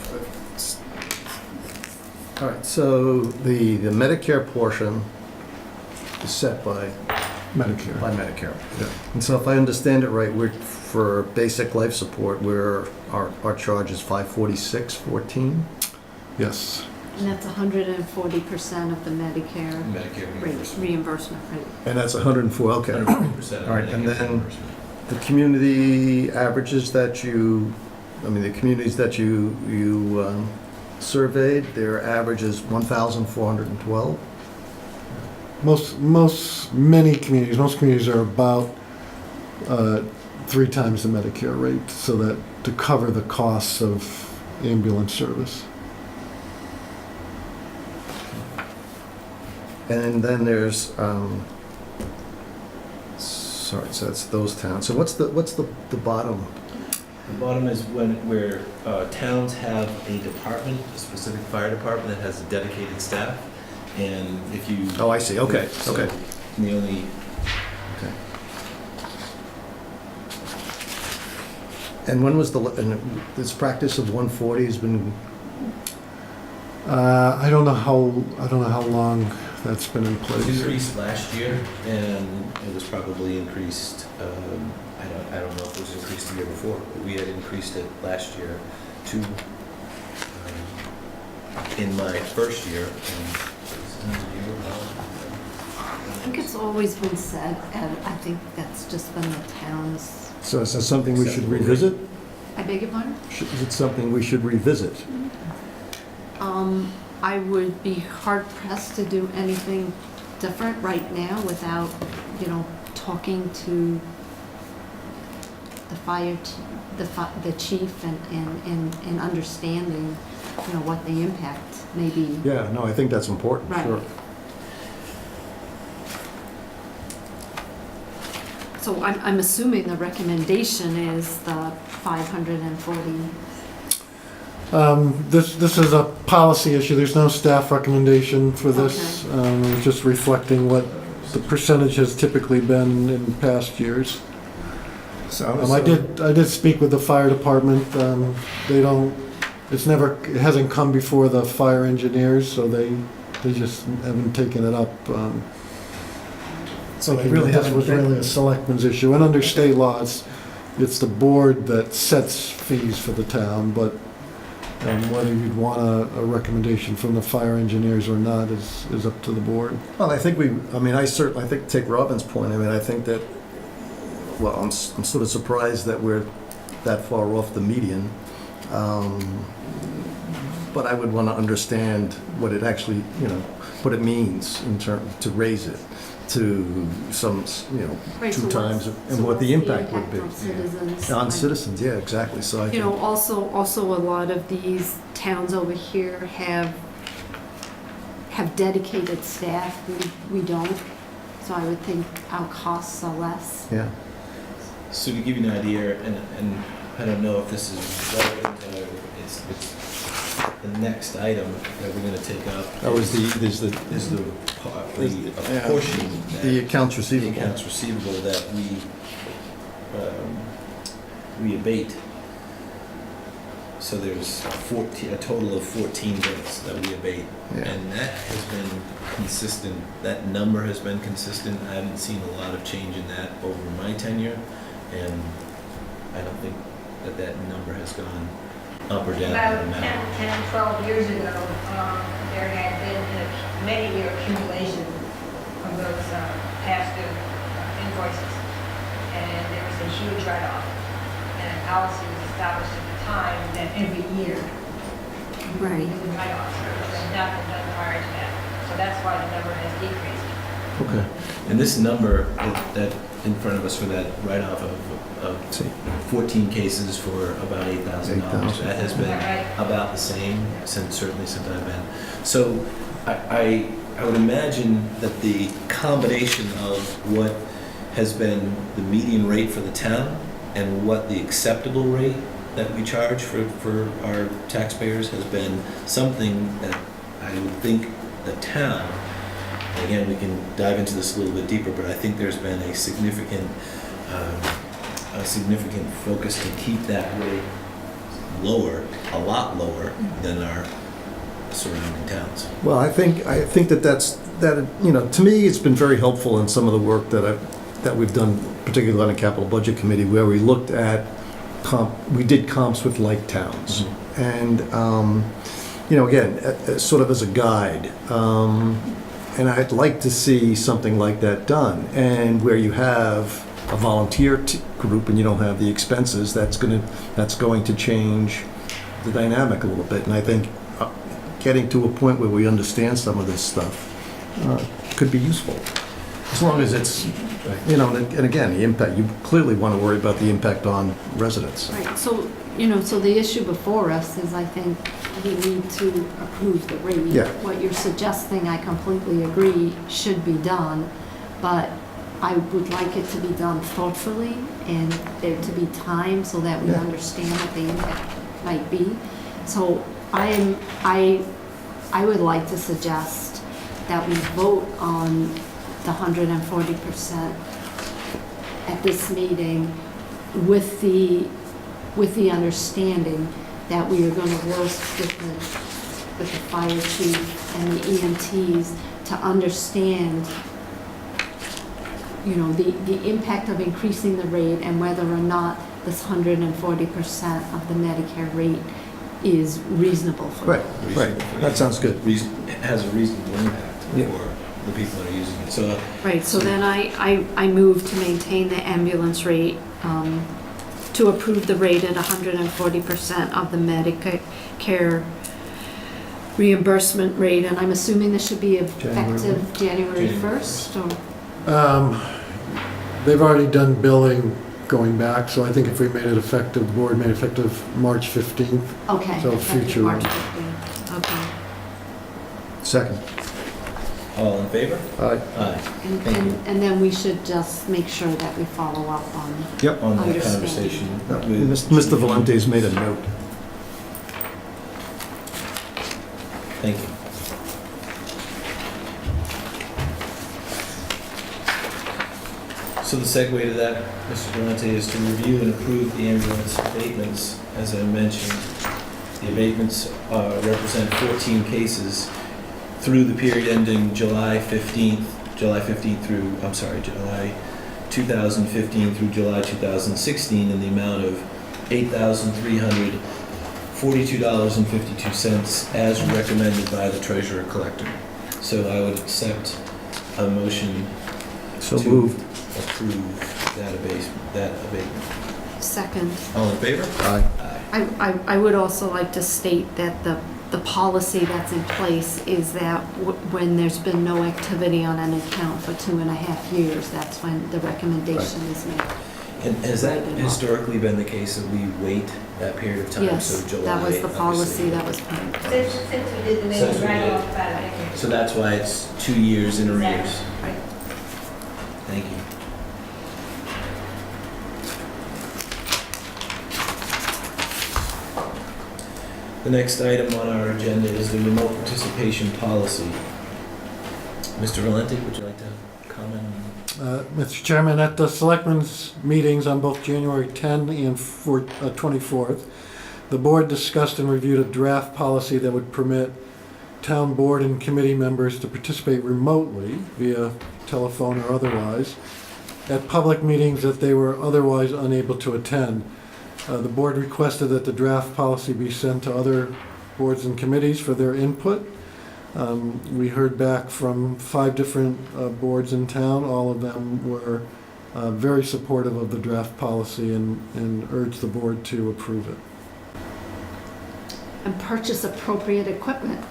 all right, so the Medicare portion is set by Medicare. Yeah. And so if I understand it right, for basic life support, our charge is $546.14? Yes. And that's 140% of the Medicare reimbursement rate. And that's 104, okay. 140% All right, and then the community averages that the communities that you surveyed, their average is 1,412? Most communities are about 3 times the Medicare rate, so that to cover the costs of ambulance service. And then there's, sorry, so that's those towns. So what's the bottom? The bottom is where towns have a department, a specific fire department that has a dedicated staff, and if you... Oh, I see, okay, so okay. The only... Okay. And when was this practice of 140 has been... I don't know how long that's been in It was place. increased last year, and it was probably increased, I don't know if it was increased the year before, but we had increased it last year to, in my first year, I think it's always been said, and I think that's just been the town's. So is that something we should revisit? I beg your pardon? Is it something we should revisit? I would be hard pressed to do anything different right now without, talking to the fire, the chief and understanding, what the impact may be. Yeah, no, I think that's important, Right. sure. So I'm assuming the recommendation is the 540. This is a policy issue. There's no staff recommendation for this. It's just reflecting what the percentage has typically been in past years. I did speak with the fire department. They don't it hasn't come before the fire engineers, so they just haven't taken it up. So they thinking really that this haven't was been- really a selectmen's issue, and under state law, it's the board that sets fees for the town, but whether you'd want a recommendation from the fire engineers or not is up to the board. Well, I think I think, take Robin's point, I think that, well, I'm sort of surprised that we're that far off the median. But I would want to understand what it actually, what it means in terms, to raise it to some, Right, so 2 times, what's- and so what the what's impact would be. on citizens? On citizens, yeah, exactly, so I You think. know, also a lot of these towns over here have dedicated staff. We don't. So I would think our costs are less. Yeah. So to give you an idea, and I don't know if this is relevant, it's the next item that we're gonna take up. There's the Is the Yeah. portion. The that- accounts The receivable. accounts receivable that we abate. So there's a total of 14 bills that we abate. Yeah. And that has been consistent, that number has been consistent. I haven't seen a lot of change in that over my tenure. And I don't think that number has gone up or down. About in amount. 10, 12 years ago, there had been a many-year accumulation of those past due invoices, and there was a huge write-off. And a policy was established at the time that every year Right. it would write off. It had not been done prior to that. So that's why the number has decreased. Okay. And this number that in front of us for that write-off of See. 14 cases for about $8,000, that has been Right. about the same certainly since I've been. So I would imagine that the combination of what has been the median rate for the town and what the acceptable rate that we charge for our taxpayers has been something that I would think the town, and again, we can dive into this a little bit deeper, but I think there's been a significant focus to keep that rate lower, a lot lower than our surrounding towns. Well, I think that to me, it's been very helpful in some of the work that we've done, particularly on the capital budget committee, where we looked at we did comps with like towns. And, again, sort of as a guide. And I'd like to see something like that done. And where you have a volunteer group and you don't have the expenses, that's going to change the dynamic a little bit. And I think getting to a point where we understand some of this stuff could be useful. As long as it's, and again, the impact, you clearly want to worry about the impact on residents. Right, so the issue before us is, I think, we need to approve the rate. Yeah. What you're suggesting, I completely agree, should be done, but I would like it to be done thoughtfully and there to be time so that we Yeah. understand what the impact might be. So I would like to suggest that we vote on the 140% at this meeting with the understanding that we are going to work with the fire chief and the EMTs to understand, the impact of increasing the rate and whether or not this 140% of the Medicare rate is reasonable for them. Right, that sounds good. It has a reasonable impact Yeah. for the people that are using it. So Right, so then I move to maintain the ambulance rate, to approve the rate at 140% of the Medicare reimbursement rate, and I'm assuming this should be effective January 1st, or? They've already done billing going back, so I think if we made it effective, the board made it effective March 15th. Okay. So effective future March one. 15th, okay. Second. all in favor? Aye. Aye. Thank you. And then we should just make sure that we follow up on. Yep. On that Understand. conversation. Mr. Valenti's made a note. Thank you. So the segue to that, Mr. Durante, is to review and approve the ambulance abatements. As I mentioned, The abatements represent 14 cases through the period ending July 15th through, July 2015 through July 2016 in the amount of $8,342.52 as recommended by the treasurer collector. So I would accept a motion So to moved. approve that abatement. Second. All in favor? Aye. I would also like to state that the policy that's in place is that when there's been no activity on an account for 2.5 years, that's when the recommendation is made. And has that historically been the case that we wait that period of time? Yes, So July, that was the obviously. policy that was put in place. Since we did the Since main we right did. off about a decade. So that's why it's 2 years in arrears. Right. Thank you. The next item on our agenda is the remote participation policy. Mr. Valenti, would you like to comment on? Mr. Chairman, at the Selectmen's meetings on both January 10 and 24th, the board discussed and reviewed a draft policy that would permit town board and committee members to participate remotely via telephone or otherwise at public meetings that they were otherwise unable to attend. The board requested that the draft policy be sent to other boards and committees for their input. We heard back from 5 different boards in town. All of them were very supportive of the draft policy and urged the board to approve it. And purchase appropriate equipment.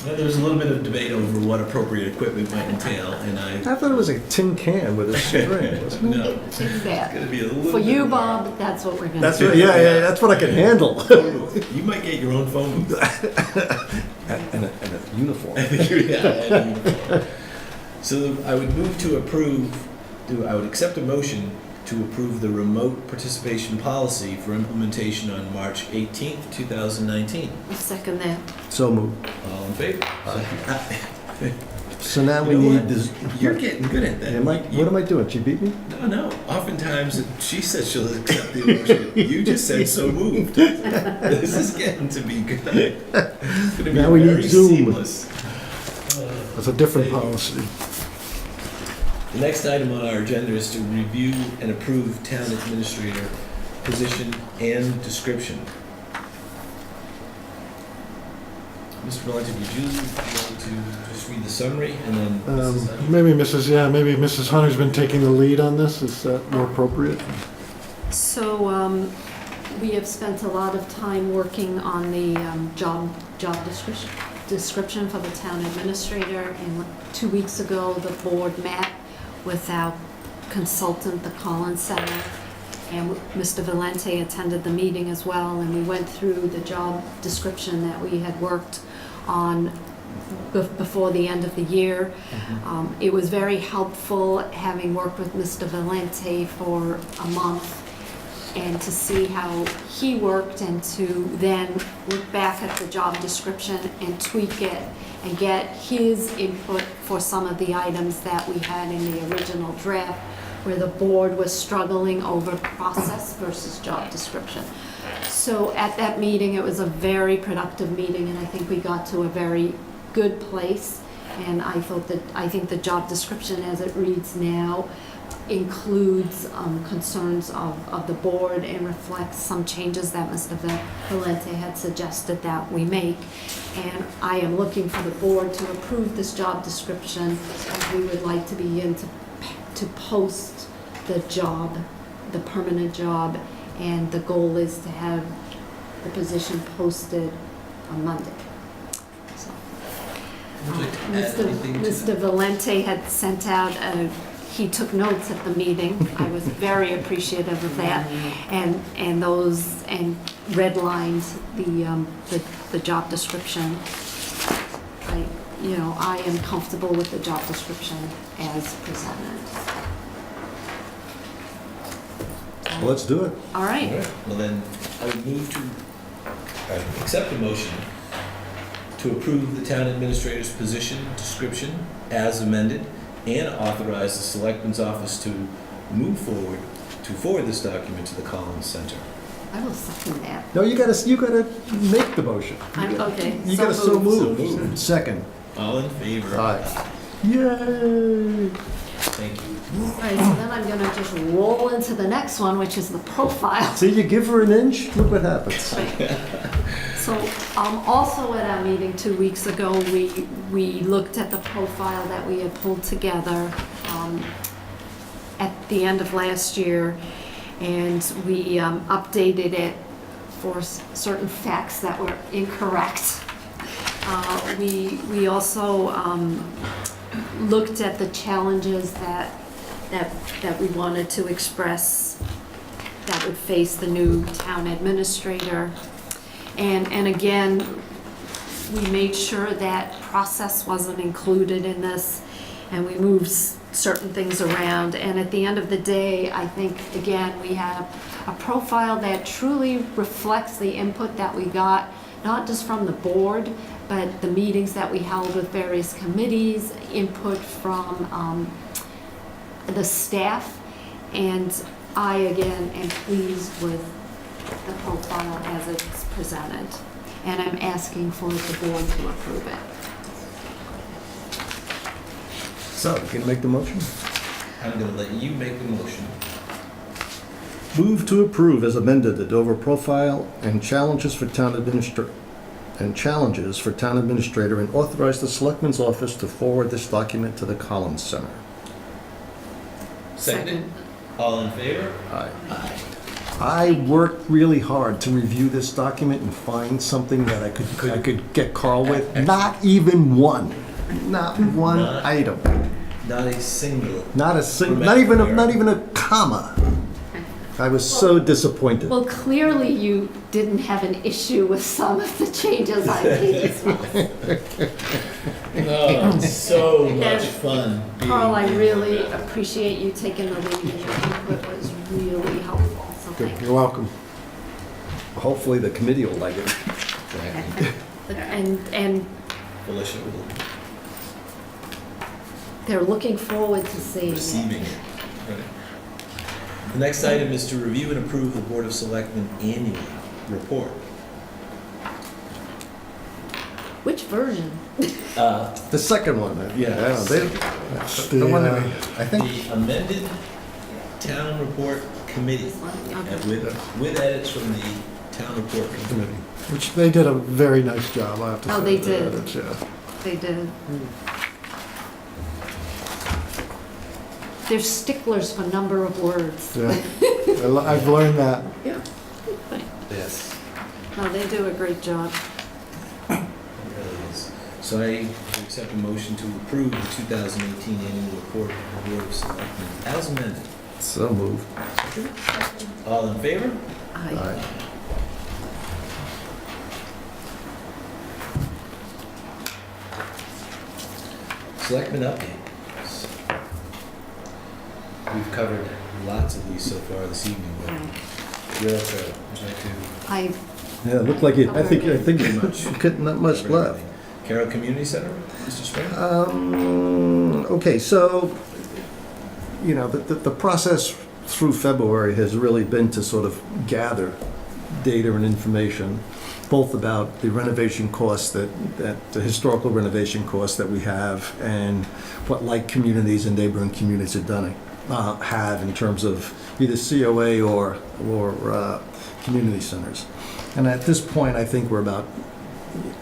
Well, there was a little bit of debate over what appropriate equipment might entail, and I thought it was a tin can with a string, wasn't it? no, it's gonna be a little For bit you, more. Bob, that's what we're gonna That's do. what, yeah, that's what I can handle. You might get your own phone booth. And a uniform. Yeah. So I would move to approve, I would accept a motion to approve the remote participation policy for implementation on March 18th, 2019. I second that. So moved. All in favor? So now we You know need what? this. You're getting good at that. What am I doing? She beat me? No. Oftentimes, she says she'll accept the motion. You just said so moved. This is getting to be good. It's going to be Now we need very Zoom. seamless. That's a different policy. The next item on our agenda is to review and approve town administrator position and description. Mr. Valenti, would you be able to just read the summary and then Mrs. Hunter? Maybe Mrs. Hunter's been taking the lead on this. Is that more appropriate? So, we have spent a lot of time working on the job description for the town administrator, and 2 weeks ago, the board met with our consultant, the Collins Center, and Mr. Valenti attended the meeting as well, and we went through the job description that we had worked on before the end of the year. It was very helpful, having worked with Mr. Valenti for a month, and to see how he worked, and to then look back at the job description and tweak it and get his input for some of the items that we had in the original draft, where the board was struggling over process versus job description. So at that meeting, it was a very productive meeting, and I think we got to a very good place. And I think the job description as it reads now includes concerns of the board and reflects some changes that Mr. Valenti had suggested that we make. And I am looking for the board to approve this job description, as we would like to begin to post the job, the permanent job, and the goal is to have the position posted on Monday. So, Would you like to add anything to Mr. that? Valenti had sent out he took notes at the meeting. I was very appreciative of that, and redlined the job description. I am comfortable with the job description as presented. Well, let's do it. All right. Well, then, I would move to accept a motion to approve the town administrator's position description as amended and authorize the Selectmen's office to move forward to forward this document to the Collins Center. I will second that. No, you gotta make the motion. Okay. You gotta so moved. So moved. Second. All in favor? Aye. Yay! Thank you. All right, so then I'm gonna just roll into the next one, which is the profile. See, you give her an inch, look what happens. So, also at our meeting 2 weeks ago, we looked at the profile that we had pulled together at the end of last year, and we updated it for certain facts that were incorrect. We also looked at the challenges that we wanted to express that would face the new town administrator. And again, we made sure that process wasn't included in this, and we moved certain things around. And at the end of the day, I think, again, we have a profile that truly reflects the input that we got, not just from the board, but the meetings that we held with various committees, input from the staff. And I, again, am pleased with the profile as it's presented. And I'm asking for the board to approve it. So, can you make the motion? I'm gonna let you make the motion. Move to approve as amended the Dover profile and challenges for town administrator and authorize the Selectmen's office to forward this document to the Collins Center. Seconded? All in favor? Aye. Aye. I worked really hard to review this document and find something that I could get Carl with. Not even one. Not one item. Not a single. Not even a comma. I was so disappointed. Well, clearly you didn't have an issue with some of the changes I made as well. Oh, it's so much fun. Carl, I really appreciate you taking the lead, and your input was really helpful, so Good. thank you. You're welcome. Hopefully the committee will like it. Exactly. And Felicia will they're looking forward to seeing it. receiving it. Right. The next item is to review and approve the Board of Selectmen annual report. Which version? The second one. Yeah. I don't know, the one that I think. The amended town report committee, Okay. with edits from the town report committee. Which they did a very nice job, I have to say. Oh, they did. Yeah. They did. They're sticklers for number of words. Yeah. I've learned that. Yes. No, they do a great job. It really is. So I accept a motion to approve the 2018 annual report of the Board of Selectmen as amended. So moved. All in favor? Aye. Selectmen updates. We've covered lots of these so far this evening, but you're up there. Would you like to I, Yeah, it looked like it. I think Pretty much. you couldn't not much cover left. everything? Carroll Community Center, Mr. Springer? Okay, so, the process through February has really been to sort of gather data and information, both about the renovation costs the historical renovation costs that we have, and what like communities and neighboring communities have in terms of either COA or community centers. And at this point, I think we're about,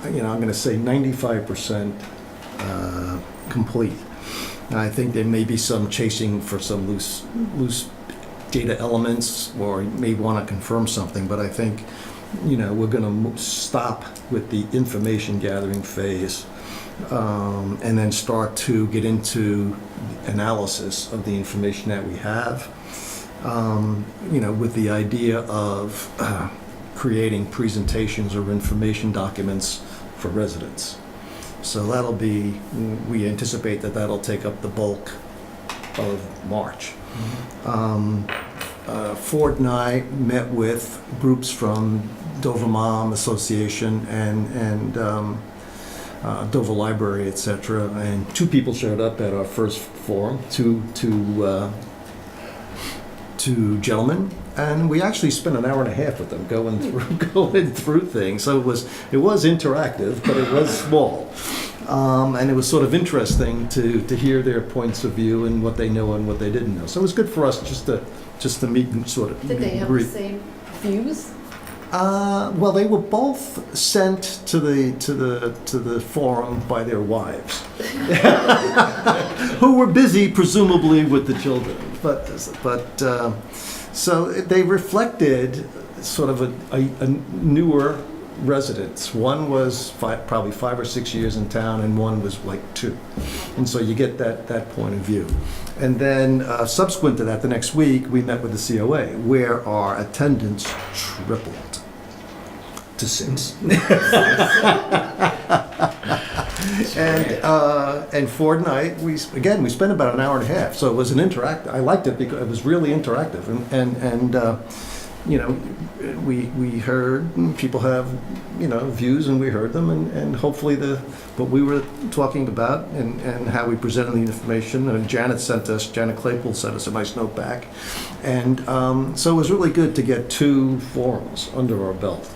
I'm going to say 95% complete. And I think there may be some chasing for some loose data elements, or may want to confirm something, but I think, we're going to stop with the information gathering phase, and then start to get into analysis of the information that we have, with the idea of creating presentations or information documents for residents. So we anticipate that'll take up the bulk of March. Ford and I met with groups from Dover Mom Association and Dover Library, etc. And 2 people showed up at our first forum, two gentlemen, and we actually spent an hour and a half with them going through things. So it was interactive, but it was small. And it was sort of interesting to hear their points of view and what they know and what they didn't know. So it was good for us just to meet and sort of Did they have the same views? Well, they were both sent to the forum by their wives, who were busy presumably with the children. But so they reflected sort of a newer residents. One was probably 5 or 6 years in town, and one was like 2. And so you get that point of view. And then subsequent to that, the next week, we met with the COA, where our attendance tripled to 6. And Ford and I, we spent about an hour and a half. So it was an interactive. I liked it because it was really interactive, and you know, we heard people have, you know, views, and we heard them, and hopefully what we were talking about and how we presented the information. And Janet Claypool sent us a nice note back, and so it was really good to get 2 forums under our belt.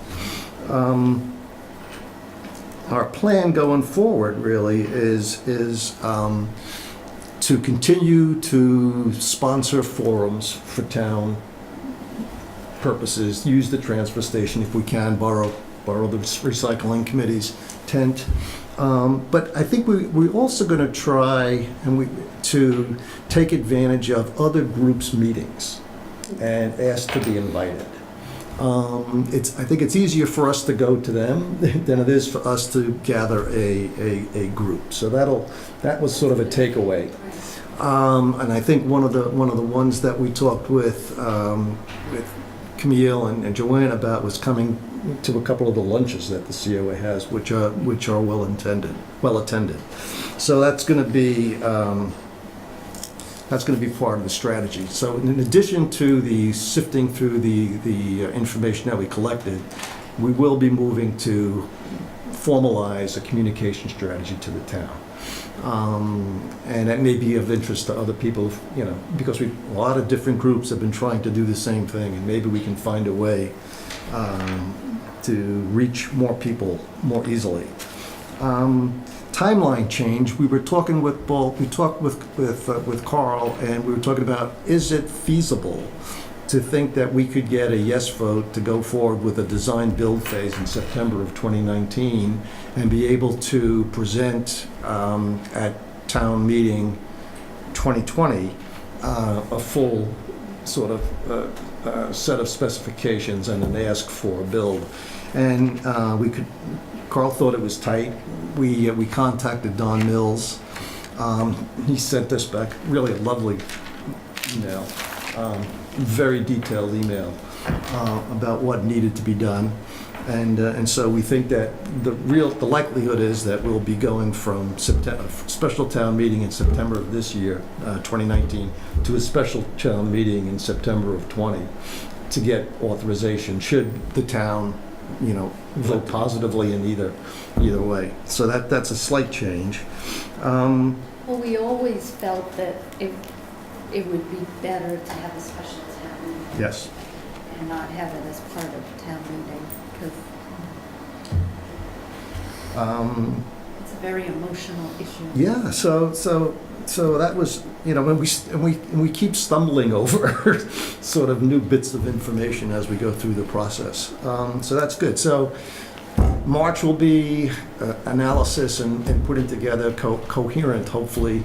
Our plan going forward really is to continue to sponsor forums for town purposes, use the transfer station if we can, borrow the recycling committee's tent. But I think we're also going to try to take advantage of other groups' meetings and ask to be invited. I think it's easier for us to go to them than it is for us to gather a group. So that was sort of a takeaway. And I think one of the ones that we talked with Camille and Joanne about was coming to a couple of the lunches that the COA has, which are well attended. So that's going to be part of the strategy. So in addition to the sifting through the information that we collected, we will be moving to formalize a communication strategy to the town. And that may be of interest to other people, you know, because a lot of different groups have been trying to do the same thing, and maybe we can find a way to reach more people more easily. Timeline change. We were talking with both. We talked with Carl, and we were talking about, is it feasible to think that we could get a yes vote to go forward with a design build phase in September of 2019 and be able to present at town meeting 2020 a full sort of set of specifications and an ask for a build. And Carl thought it was tight. We contacted Don Mills. He sent us back really a lovely email, very detailed email about what needed to be done. And so we think that the likelihood is that we'll be going from special town meeting in September of this year, 2019, to a special town meeting in September of 20 to get authorization should the town, you know, vote positively in either way. So that's a slight change. Well, we always felt that it would be better to have a special town meeting. Yes. And not have it as part of town meeting, because it's a very emotional issue. Yeah, so that was, you know, when we keep stumbling over sort of new bits of information as we go through the process. So that's good. So March will be analysis and putting together coherent, hopefully,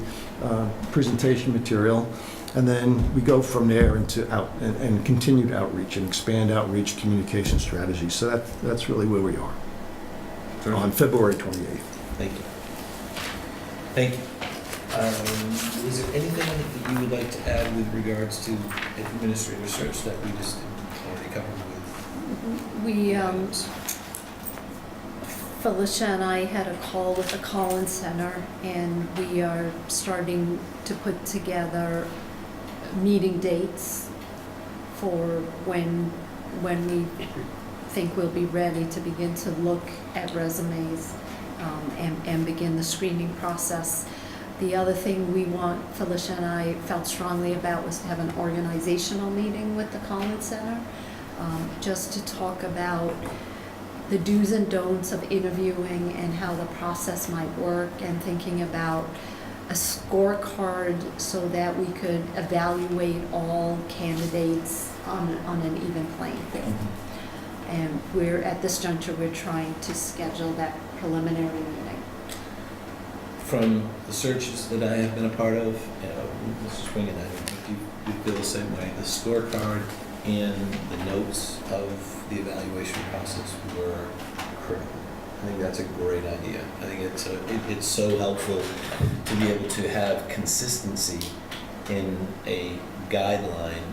presentation material. And then we go from there into and continued outreach and expand outreach communication strategy. So that's really where we are on February 28th. Thank you. Thank you. Is there anything that you would like to add with regards to administrative search that we just already covered with? Felicia and I had a call with the Collins Center, and we are starting to put together meeting dates for when we think we'll be ready to begin to look at resumes and begin the screening process. The other thing we want, Felicia and I felt strongly about, was to have an organizational meeting with the Collins Center, just to talk about the do's and don'ts of interviewing and how the process might work, and thinking about a scorecard so that we could evaluate all candidates on an even playing field. And at this juncture, we're trying to schedule that preliminary meeting. From the searches that I have been a part of, Mr. Spring and I, if you feel the same way, the scorecard and the notes of the evaluation process were critical. I think that's a great idea. I think it's so helpful to be able to have consistency in a guideline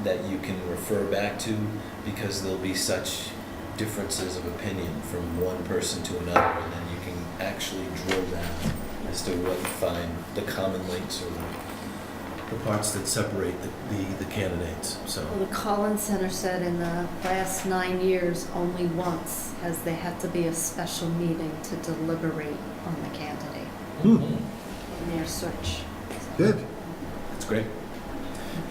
that you can refer back to, because there'll be such differences of opinion from one person to another, and then you can actually drill down as to what you find the common links or the parts that separate the candidates. So Well, the Collins Center said in the last 9 years, only once has there had to be a special meeting to deliberate on the candidate in their search. Good. that's great.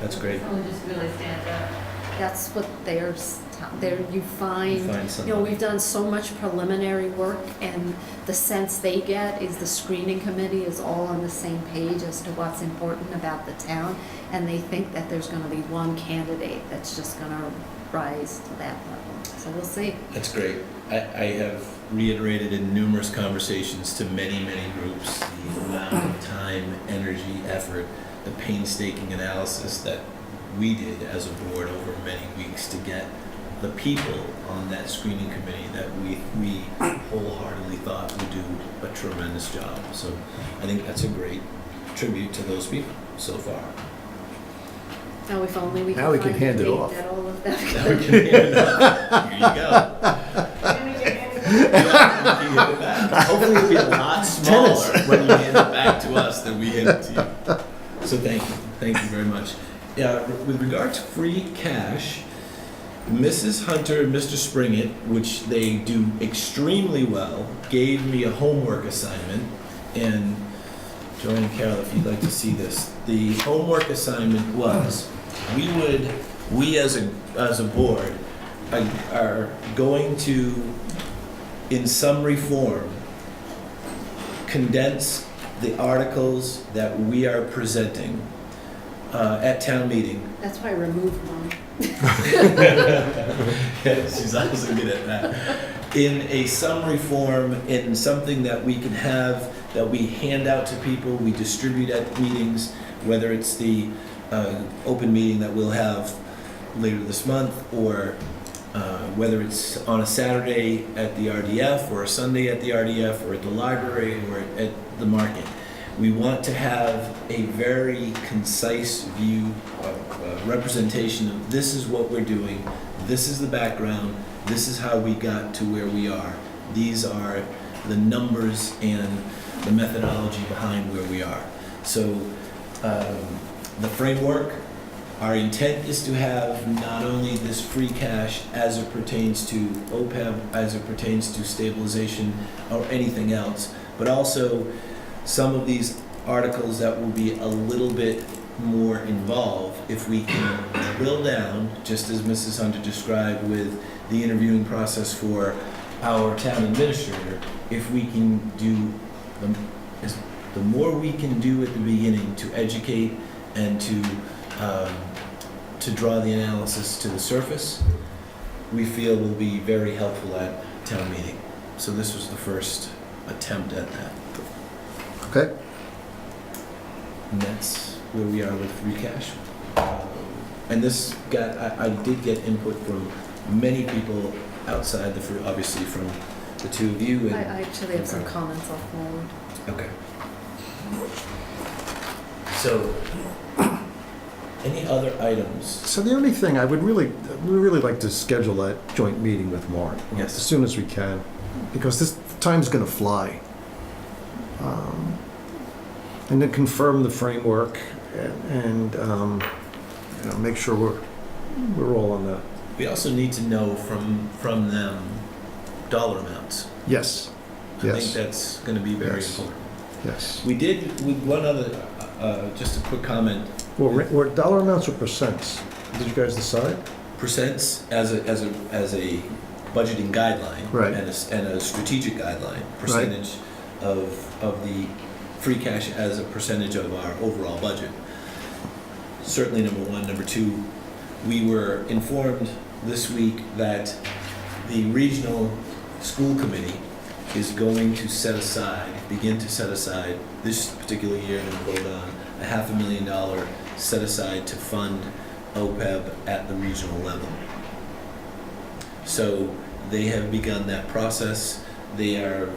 That's great. Someone just really stands out. That's what there you find, You find something. we've done so much preliminary work, and the sense they get is the screening committee is all on the same page as to what's important about the town, and they think that there's gonna be one candidate that's just gonna rise to that level. So we'll see. That's great. I have reiterated in numerous conversations to many, many groups the amount of time, energy, effort, the painstaking analysis that we did as a board over many weeks to get the people on that screening committee that we wholeheartedly thought would do a tremendous job. So I think that's a great tribute to those people so far. Now, if only we Now we could can find a hand it date off. that all of that. Now we can hand it up. Here you go. You can hand it back. Hopefully it'll be a lot smaller when you hand it back to us than we hand it to you. So thank you. Thank you very much. Yeah, with regard to free cash, Mrs. Hunter and Mr. Springett, which they do extremely well, gave me a homework assignment. And Joanne and Carol, if you'd like to see this, the homework assignment was, we as a board are going to, in summary form, condense the articles that we are presenting at town meeting. That's why I removed one. Yeah, she's also good at that. In a summary form, in something that we can have, that we hand out to people, we distribute at meetings, whether it's the open meeting that we'll have later this month, or whether it's on a Saturday at the RDF, or a Sunday at the RDF, or at the library, or at the market. We want to have a very concise view, representation of this is what we're doing, this is the background, this is how we got to where we are. These are the numbers and the methodology behind where we are. So the framework, our intent is to have not only this free cash as it pertains to OPEB, as it pertains to stabilization or anything else, but also some of these articles that will be a little bit more involved if we can drill down, just as Mrs. Hunter described with the interviewing process for our town administrator. If we can do, the more we can do at the beginning to educate and to draw the analysis to the surface, we feel will be very helpful at town meeting. So this was the first attempt at that. Okay. And that's where we are with free cash. And this I did get input from many people outside obviously from the two of you. And I actually have some comments I'll forward. Okay. So, any other items? So the only thing, we'd really like to schedule that joint meeting with Mark. Yes. As soon as we can, because this time's gonna fly. And then confirm the framework and make sure we're all on the. We also need to know from them dollar amounts. Yes. I think that's going to be very Yes. important. Yes. We did, with one other, just a quick comment, Well, were dollar amounts or percents? Did you guys decide? percents as a budgeting guideline. Right. And a strategic guideline, percentage of the free cash as a percentage of our overall budget. Certainly number one. Number two, we were informed this week that the regional school committee is going to begin to set aside, this particular year, and vote on a $500,000 set aside to fund OPEB at the regional level. So they have begun that process. They are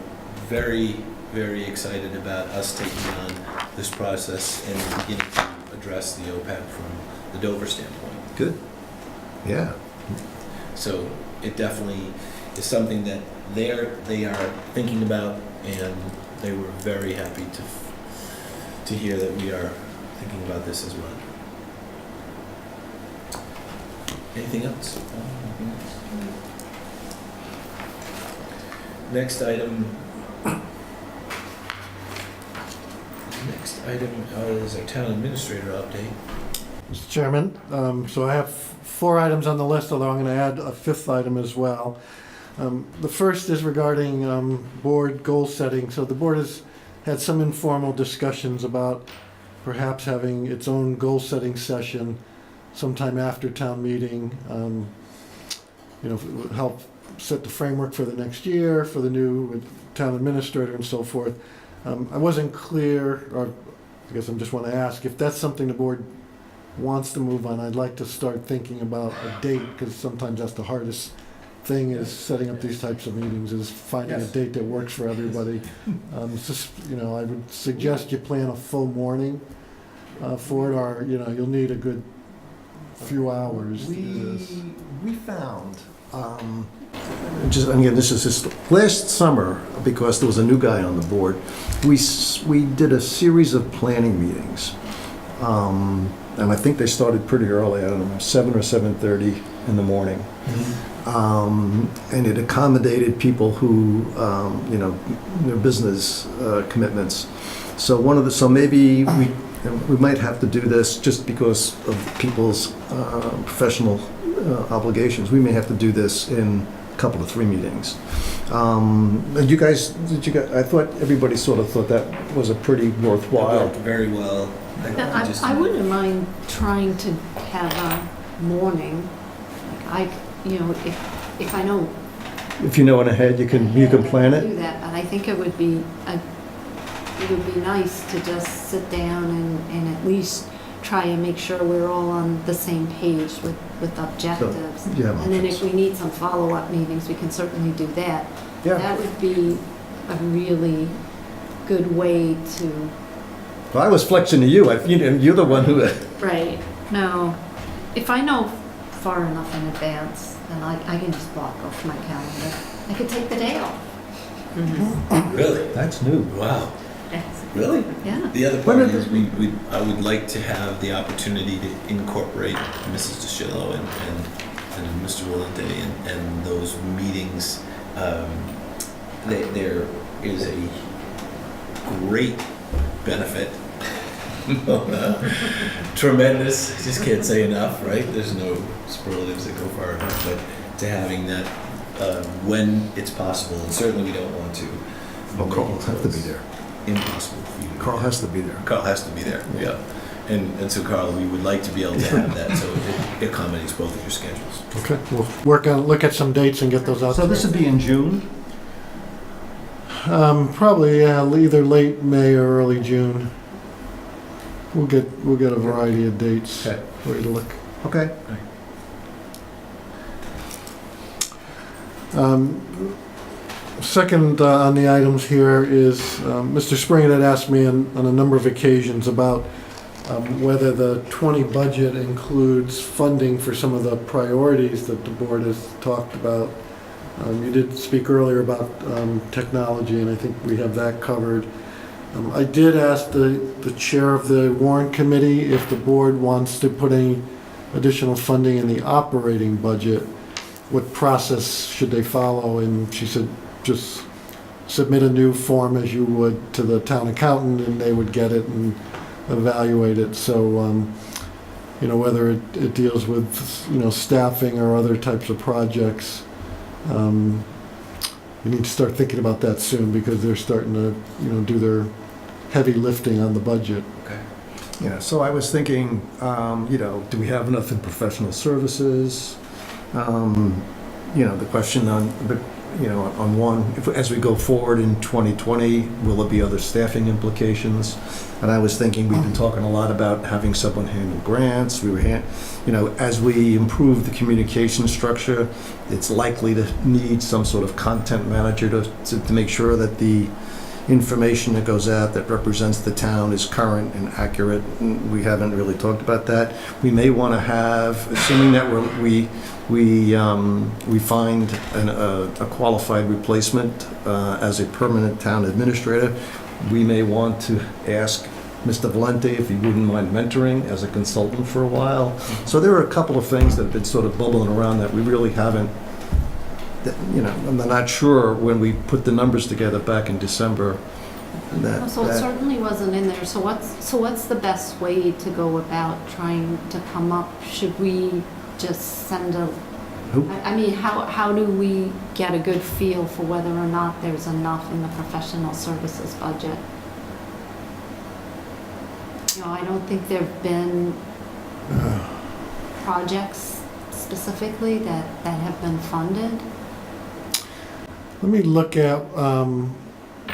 very, very excited about us taking on this process and beginning to address the OPEB from the Dover standpoint. Good. Yeah. So it definitely is something that they are thinking about, and they were very happy to hear that we are thinking about this as well. Anything else? Next item is our town administrator update. Mr. Chairman, so I have 4 items on the list, although I'm going to add a 5th item as well. The first is regarding board goal setting. So the board has had some informal discussions about perhaps having its own goal setting session sometime after town meeting. Help set the framework for the next year, for the new town administrator and so forth. I wasn't clear, or I guess I just want to ask, if that's something the board wants to move on. I'd like to start thinking about a date, because sometimes that's the hardest thing, is setting up these types of meetings, is finding a date that works for everybody. I would suggest you plan a full morning for it, or, you'll need a good few hours. We found, again, this is just last summer, because there was a new guy on the board, we did a series of planning meetings. And I think they started pretty early, I don't know, 7 or 7:30 in the morning. And it accommodated people who, their business commitments. So maybe we might have to do this just because of people's professional obligations. We may have to do this in a couple of 3 meetings. And I thought everybody sort of thought that was a pretty worthwhile. It worked very well. I wouldn't mind trying to have a morning, if I know. If you know it ahead, you can plan Do it. that, but I think it would be nice to just sit down and at least try and make sure we're all on the same page with objectives. And then if we need some follow-up meetings, we can certainly do that. Yeah. That would be a really good way to. Well, I was flexing to you. You're the one who. Right. No. If I know far enough in advance, then I can just block off my calendar. I could take the day off. Really? That's new. Wow. Yes. Really? Yeah. The other part is I would like to have the opportunity to incorporate Mrs. DeShillo and Mr. Willente and those meetings. There is a great benefit. Tremendous. I just can't say enough, right? There's no superlatives that go far enough, but to having that when it's possible, and certainly we don't want to. Well, Carl will have to be there. Impossible for you to Carl has to be there. Carl has to be there, yeah. And so, Carl, we would like to be able to have that, so it accommodates both of your schedules. Okay, we'll look at some dates and get those out. So this would be in June? Probably, either late May or early June. We'll get a variety of dates for you to look. Okay. Second on the items here is Mr. Springer had asked me on a number of occasions about whether the 20 budget includes funding for some of the priorities that the board has talked about. You did speak earlier about technology, and I think we have that covered. I did ask the chair of the warrant committee if the board wants to put any additional funding in the operating budget. What process should they follow? And she said just submit a new form as you would to the town accountant, and they would get it and evaluate it. So, whether it deals with, staffing or other types of projects, we need to start thinking about that soon, because they're starting to, do their heavy lifting on the budget. Okay. Yeah, so I was thinking, do we have enough in professional services? The question on one, as we go forward in 2020, will there be other staffing implications? And I was thinking, we've been talking a lot about having someone handle grants. As we improve the communication structure, it's likely to need some sort of content manager to make sure that the information that goes out that represents the town is current and accurate. We haven't really talked about that. We may want to have, assuming that we find a qualified replacement as a permanent town administrator, we may want to ask Mr. Valente if he wouldn't mind mentoring as a consultant for a while. So there are a couple of things that have been sort of bubbling around that we really haven't, I'm not sure when we put the numbers together back in December. So it certainly wasn't in there. So what's the best way to go about trying to come up? Should we just send a... I mean, how do we get a good feel for whether or not there's enough in the professional services budget? I don't think there've been projects specifically that have been funded. Let me look at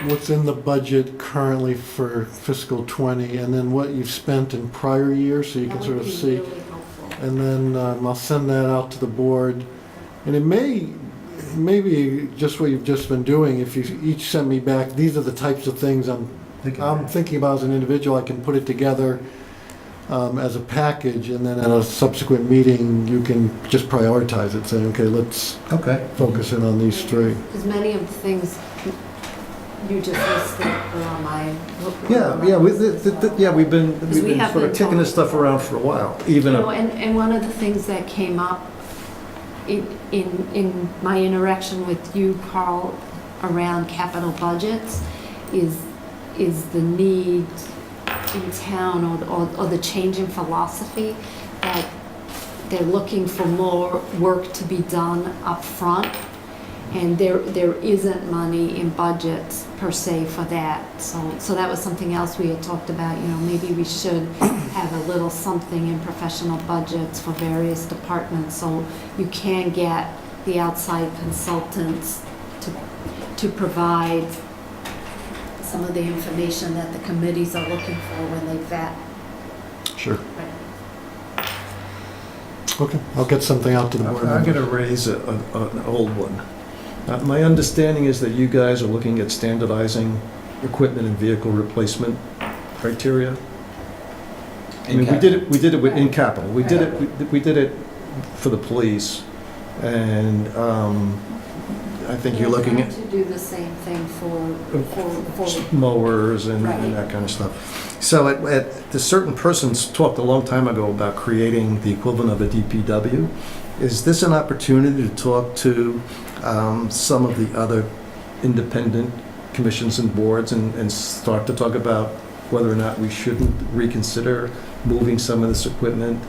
what's in the budget currently for fiscal 20, and then what you've spent in prior years, so you can sort of see. Really helpful. And then I'll send that out to the board. And it may be just what you've just been doing. If you each send me back, these are the types of things I'm thinking about as an individual. I can put it together as a package, and then at a subsequent meeting, you can just prioritize it, saying, okay, let's focus in on these three. Because many of the things you just listed were on my... We've been sort of kicking this stuff around for a while. And one of the things that came up in my interaction with you, Carl, around capital budgets is the need in town or the change in philosophy that they're looking for more work to be done up front, and there isn't money in budgets per se for that. So that was something else we had talked about. Maybe we should have a little something in professional budgets for various departments, so you can get the outside consultants to provide some of the information that the committees are looking for when they vet. Sure. Okay, I'll get something out to the board. I'm going to raise an old one. My understanding is that you guys are looking at standardizing equipment and vehicle replacement criteria. We did it in capital. We did it for the police, and I think you're looking at to do the same thing for mowers and Right. that kind of stuff. So the certain persons talked a long time ago about creating the equivalent of a DPW. Is this an opportunity to talk to some of the other independent commissions and boards and start to talk about whether or not we shouldn't reconsider moving some of this equipment,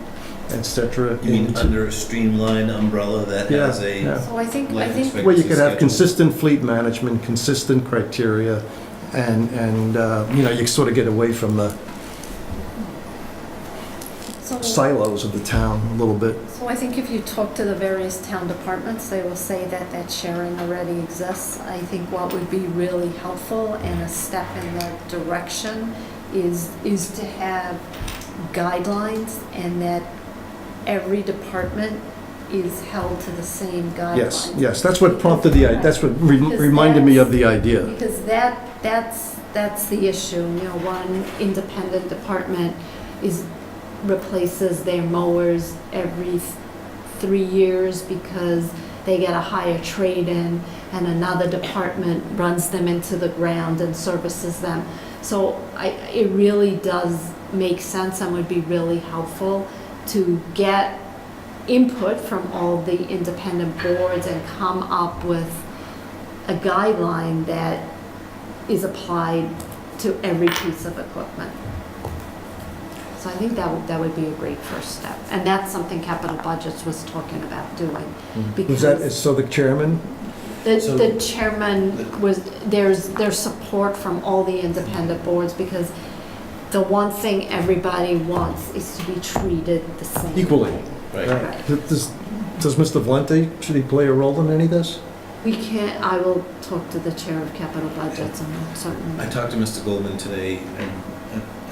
et cetera? You mean under a streamlined umbrella that has a... So I think where you could have consistent fleet management, consistent criteria, and you sort of get away from the silos of the town a little bit. So I think if you talk to the various town departments, they will say that sharing already exists. I think what would be really helpful and a step in that direction is to have guidelines, and that every department is held to the same guidelines. Yes, that's what prompted that's what reminded me of the idea. Because that's the issue. One independent department replaces their mowers every 3 years because they get a higher trade-in, and another department runs them into the ground and services them. So it really does make sense and would be really helpful to get input from all the independent boards and come up with a guideline that is applied to every piece of equipment. So I think that would be a great first step. And that's something capital budgets was talking about doing. Was that, Because so the chairman? the chairman was, there's support from all the independent boards, because the one thing everybody wants is to be treated the same. Equally. Right. Right. Does Mr. Valente, should he play a role in any of this? We can't, I will talk to the chair of capital budgets and certainly. I talked to Mr. Goldman today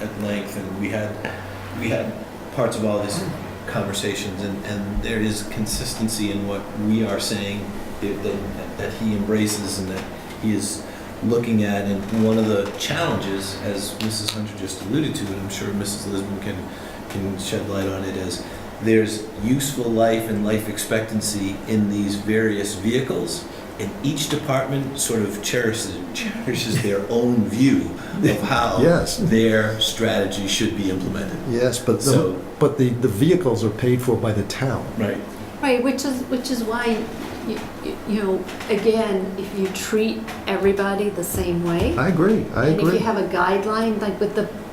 at length, and we had parts of all these conversations, and there is consistency in what we are saying that he embraces and that he is looking at. And one of the challenges, as Mrs. Hunter just alluded to, and I'm sure Mrs. Lisbon can shed light on it, is there's useful life and life expectancy in these various vehicles, and each department sort of cherishes their own view of how Yes. their strategy should be implemented. Yes, but the vehicles are paid for by the town. Right. Right, which is why, you know, again, if you treat everybody the same way. I agree, And if you have a guideline,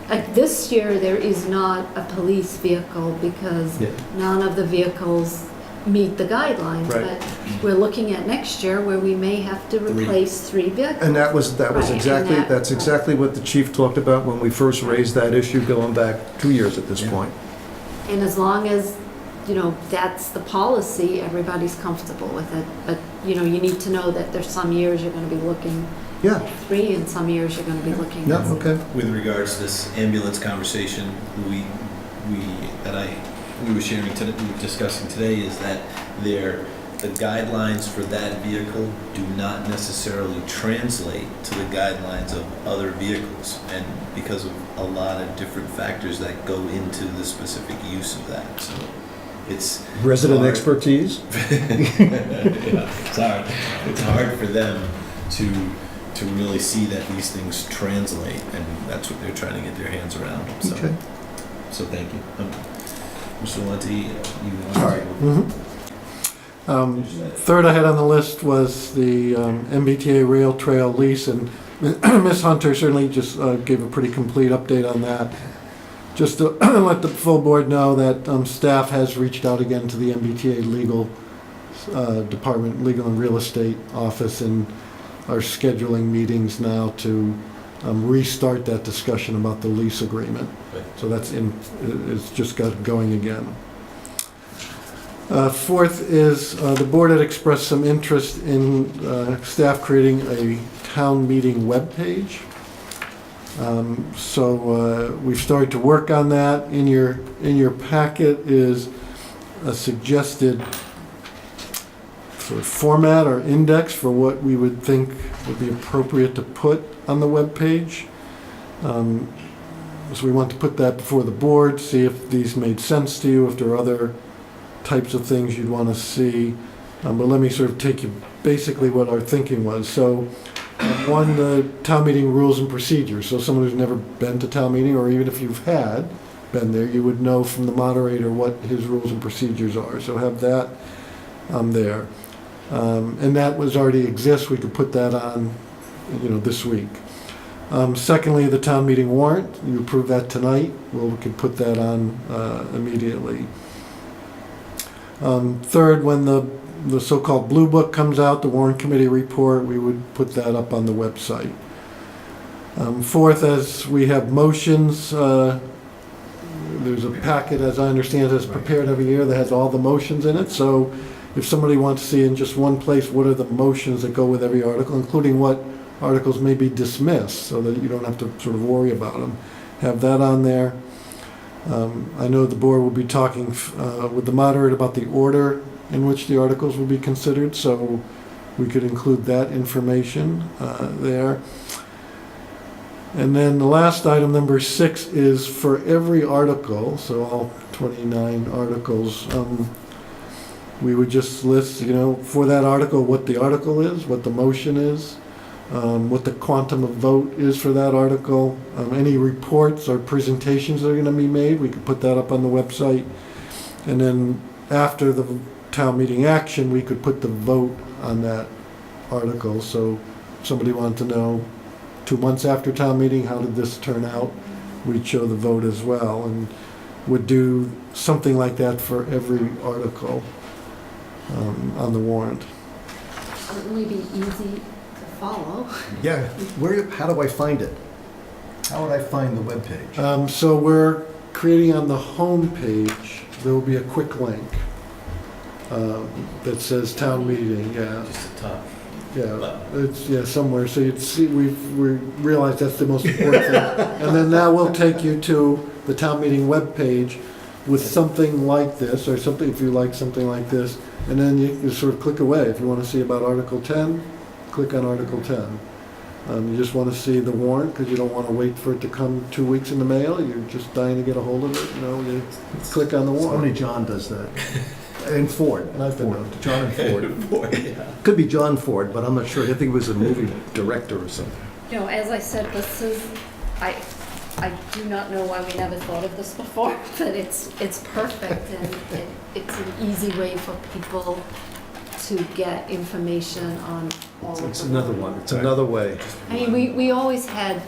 like this year, there is not a police vehicle because Yeah. none of the vehicles meet the guidelines. Right. But we're looking at next year where we may have to replace 3 vehicles. And that was Right, exactly, and that's exactly what the chief talked about when we first raised that issue going back 2 years at this point. And as long as, you know, that's the policy, everybody's comfortable with it. But, you know, you need to know that there's some years you're gonna be looking Yeah, at 3, and some years you're gonna be looking yeah, at. okay. With regards to this ambulance conversation, we were sharing today, we were discussing today, is that the guidelines for that vehicle do not necessarily translate to the guidelines of other vehicles, and because of a lot of different factors that go into the specific use of that. So it's Resident hard. expertise? Yeah, it's hard for them to really see that these things translate, and that's what they're trying to get their hands around. So, Okay. so thank you. Mr. Valente, you want All right. Third I had on the list was the MBTA rail trail lease, and Ms. Hunter certainly just gave a pretty complete update on that. Just to let the full board know that staff has reached out again to the MBTA legal department, legal and real estate office, and are scheduling meetings now to restart that discussion about the lease agreement. Right. So it's just got going again. Fourth is the board had expressed some interest in staff creating a town meeting webpage. So we've started to work on that. In your packet is a suggested sort of format or index for what we would think would be appropriate to put on the webpage. So we want to put that before the board, see if these made sense to you, if there are other types of things you'd want to see. But let me sort of take you basically what our thinking was. So one, the town meeting rules and procedures. So someone who's never been to town meeting, or even if you've had been there, you would know from the moderator what his rules and procedures are. So have that there. And that already exists. We could put that on, this week. Secondly, the town meeting warrant. You approve that tonight. Well, we could put that on immediately. Third, when the so-called blue book comes out, the warrant committee report, we would put that up on the website. Fourth, as we have motions, there's a packet, as I understand it, that's prepared every year that has all the motions in it. So if somebody wants to see in just one place what are the motions that go with every article, including what articles may be dismissed, so that you don't have to sort of worry about them, have that on there. I know the board will be talking with the moderator about the order in which the articles will be considered, so we could include that information there. And then the last item, number 6, is for every article, so all 29 articles, we would just list, for that article, what the article is, what the motion is, what the quantum of vote is for that article, any reports or presentations that are going to be made, we could put that up on the website. And then after the town meeting action, we could put the vote on that article. So if somebody wanted to know 2 months after town meeting, how did this turn out? We'd show the vote as well, and would do something like that for every article on the warrant. Certainly be easy to follow. Yeah, how do I find it? How would I find the webpage? So we're creating on the home page, there will be a quick link that says town meeting, yeah. Just the top. Yeah, it's, somewhere, so you'd see, we realized that's the most important thing. And then that will take you to the town meeting webpage with something like this, or something, if you like something like this, and then you can sort of click away. If you want to see about Article 10, click on Article 10. You just want to see the warrant, because you don't want to wait for it to come 2 weeks in the mail, you're just dying to get a hold of it, you click on the warrant. Only John does that. And Ford, not Ford, John and Ford. Ford, yeah. Could be John Ford, but I'm not sure. I think he was a movie director or something. You know, as I said, this is, I do not know why we never thought of this before, but it's perfect, and it's an easy way for people to get information on all of the. It's another one, it's another way. I mean, we always had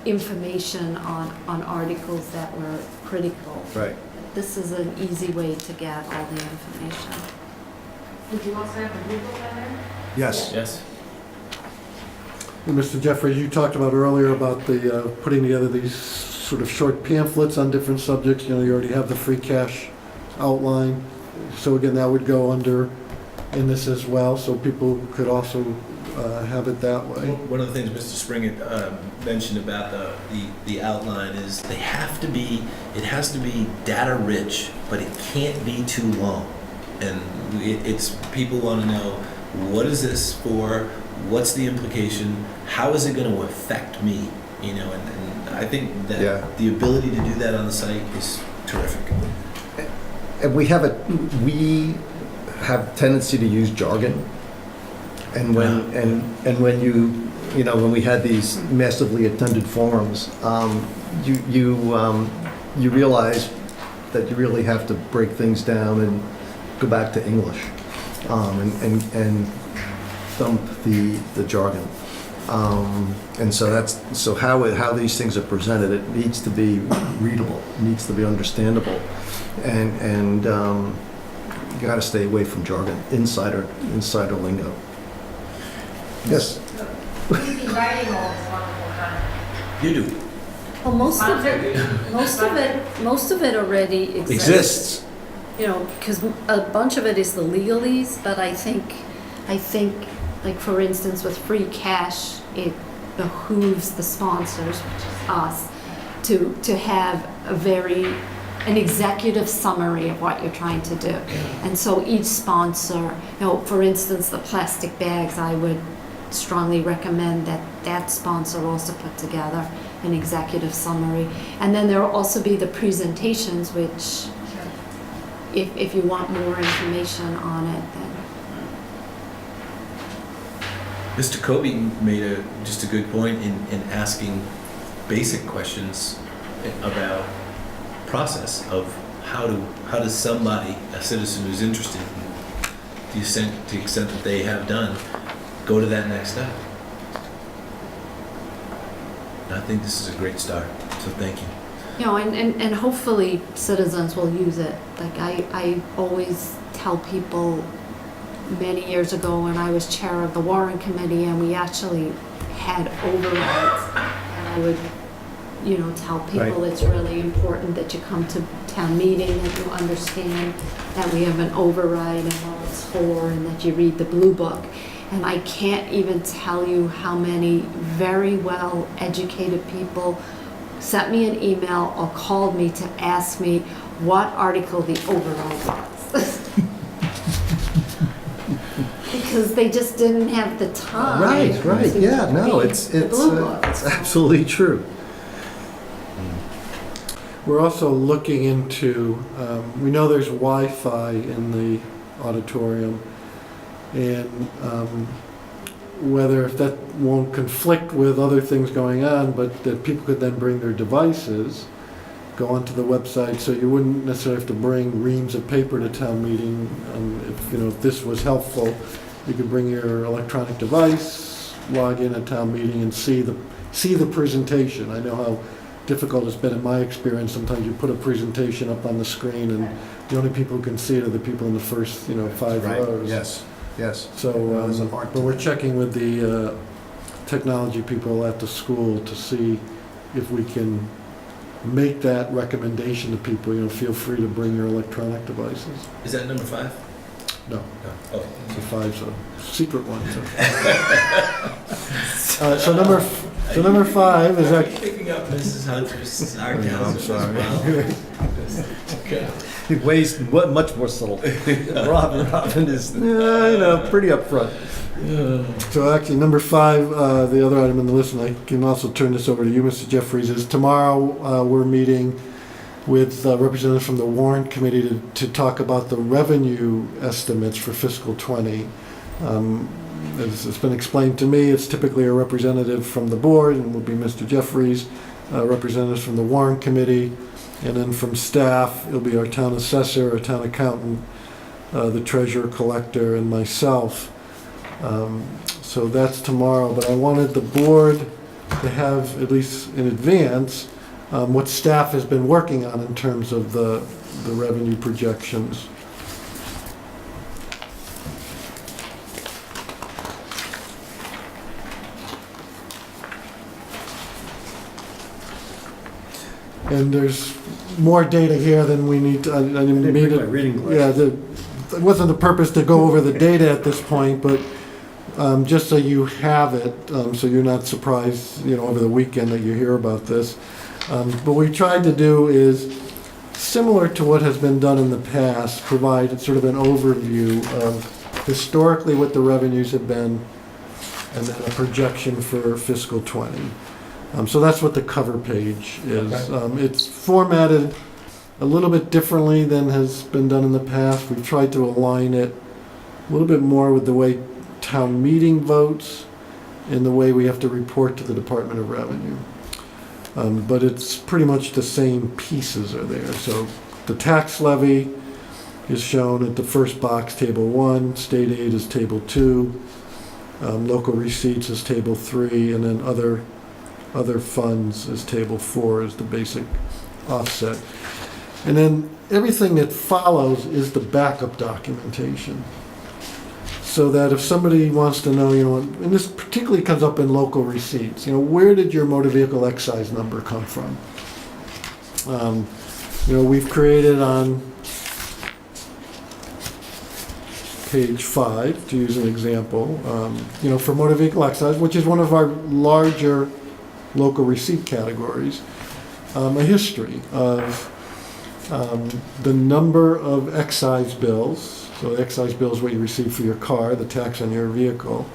information on articles that were critical. Right. This is an easy way to get all the information. Would you also have a Google on there? Yes. Yes. And Mr. Jeffries, you talked about earlier about the putting together these sort of short pamphlets on different subjects. You already have the free cash outline. So again, that would go under in this as well, so people could also have it that way. One of the things Mr. Springer mentioned about the outline is it has to be data rich, but it can't be too long. And it's people want to know, what is this for? What's the implication? How is it going to affect me? And I think that the ability to do that on the site is terrific. And we have tendency to use jargon. And when when when we had these massively attended forums, you realize that you really have to break things down and go back to English, and dump the jargon. And so how these things are presented, it needs to be readable, it needs to be understandable, and you got to stay away from jargon, insider lingo. Yes. You'd be writing all this wonderful content. You do. Well, most of it already exists. Because a bunch of it is the legalese, but I think, like for instance, with free cash, it behooves the sponsors, which is us, to have an executive summary of what you're trying to do. And so each sponsor, for instance, the plastic bags, I would strongly recommend that sponsor also put together an executive summary. And then there will also be the presentations, which if you want more information on it, then. Mr. Kobe made just a good point in asking basic questions about process of how does somebody, a citizen who's interested, to the extent that they have done, go to that next step. And I think this is a great start, so thank you. And hopefully citizens will use it. Like I always tell people, many years ago when I was chair of the Warrant Committee and we actually had overrides, and I would tell people it's really important that you come to town meeting, that you understand that we have an override and what it's for, and that you read the blue book. And I can't even tell you how many very well educated people sent me an email or called me to ask me what article the override was. Because they just didn't have the time. Right. Yeah, no, it's absolutely true. We're also looking into, we know there's Wi-Fi in the auditorium, and whether if that won't conflict with other things going on, but that people could then bring their devices, go onto the website, so you wouldn't necessarily have to bring reams of paper to town meeting. If this was helpful, you could bring your electronic device, log in at town meeting, and see see the presentation. I know how difficult it's been in my experience. Sometimes you put a presentation up on the screen and the only people who can see it are the people in the first, 5 Right, rows. yes. So, There's an art to but we're that. checking with the technology people at the school to see if we can make that recommendation to people. Feel free to bring your electronic devices. Is that number 5? No, Oh. so 5's a secret one. So number 5 is Are actually. you picking up Mrs. Hunter's sarcasm Yeah, I'm as sorry. well? Okay. It weighs much more subtle. Robin is, pretty upfront. So actually, number 5, the other item on the list, and I can also turn this over to you, Mr. Jeffries, is tomorrow we're meeting with representatives from the warrant committee to talk about the revenue estimates for fiscal '20. As it's been explained to me, it's typically a representative from the board, and will be Mr. Jeffries, representatives from the warrant committee, and then from staff, it'll be our town assessor, our town accountant, the treasurer, collector, and myself. So that's tomorrow, but I wanted the board to have, at least in advance, what staff has been working on in terms of the revenue projections. And there's more data here than we need to, I didn't mean bring to. my reading Yeah, glasses. it wasn't the purpose to go over the data at this point, but just so you have it, so you're not surprised, over the weekend that you hear about this. What we tried to do is, similar to what has been done in the past, provide sort of an overview of historically what the revenues have been, and then a projection for fiscal '20. So that's what the cover page is. It's formatted a little bit differently than has been done in the past. We've tried to align it a little bit more with the way town meeting votes and the way we have to report to the Department of Revenue. But it's pretty much the same pieces are there. So the tax levy is shown at the first box, table 1, state aid is table 2, local receipts is table 3, and then other funds is table 4 is the basic offset. And then everything that follows is the backup documentation. So that if somebody wants to know, and this particularly comes up in local receipts, where did your motor vehicle excise number come from? We've created on page 5, to use an example, for motor vehicle excise, which is one of our larger local receipt categories, a history of the number of excise bills. So excise bill is what you receive for your car, the tax on your vehicle.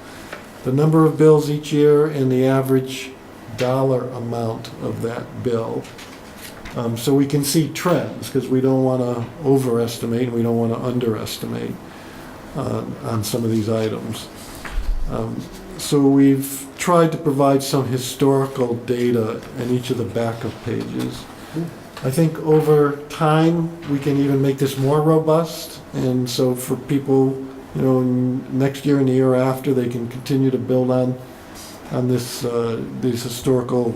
The number of bills each year and the average dollar amount of that bill. So we can see trends, because we don't want to overestimate and we don't want to underestimate on some of these items. So we've tried to provide some historical data in each of the backup pages. I think over time, we can even make this more robust, and so for people, next year and the year after, they can continue to build on this historical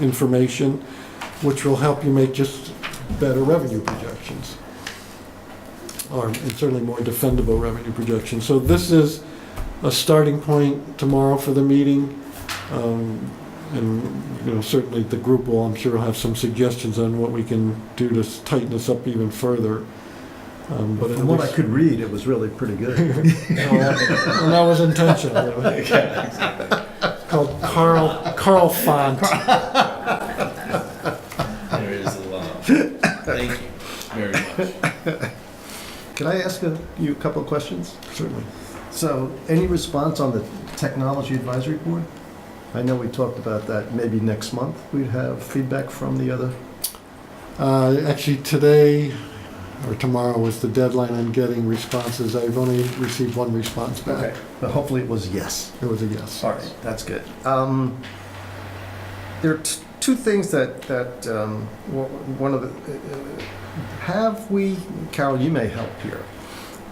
information, which will help you make just better revenue projections, and certainly more defendable revenue projections. So this is a starting point tomorrow for the meeting. And certainly the group will, I'm sure, have some suggestions on what we can do to tighten this up even further. But From what I could read, it was really pretty good. And that was intentional. It's called Carl Font. There is a lot. Thank you very much. Can I ask you a couple of questions? Certainly. So, any response on the Technology Advisory Board? I know we talked about that. Maybe next month we'd have feedback from the other. Actually, today or tomorrow was the deadline on getting responses. I've only received one response back. Okay, but hopefully it was yes. It was a yes. All right, that's good. There are two things that one of the have we, Carol, you may help here.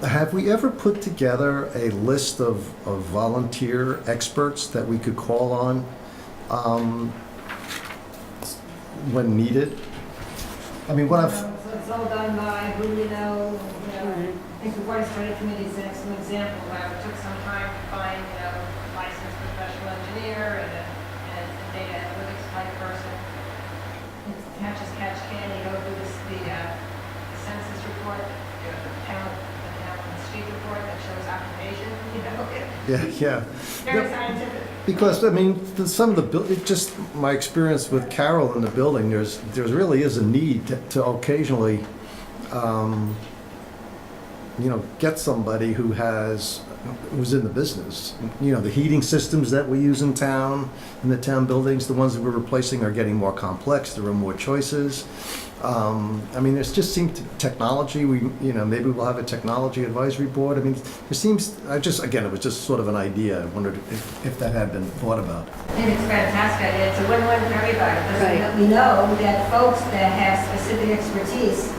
Have we ever put together a list of volunteer experts that we could call on um, when needed. I mean, what I've, So it's all done by who you know. I think the Board of Study Committee is an excellent example, where it took some time to find, licensed professional engineer and a data analytics type person. It's catch can, you go through the census report, the town and street report that shows occupation, yeah. Very scientific. Because, I mean, some of the, it just, my experience with Carol in the building, there really is a need to occasionally, get somebody who's in the business. The heating systems that we use in the town buildings, the ones that we're replacing are getting more complex, there are more choices. I mean, there's just seemed technology, maybe we'll have a technology advisory board. I mean, there seems, it was just sort of an idea. I wondered if that had been thought about. I think it's a fantastic idea. It's a win-win for everybody. Because we know that folks that have specific expertise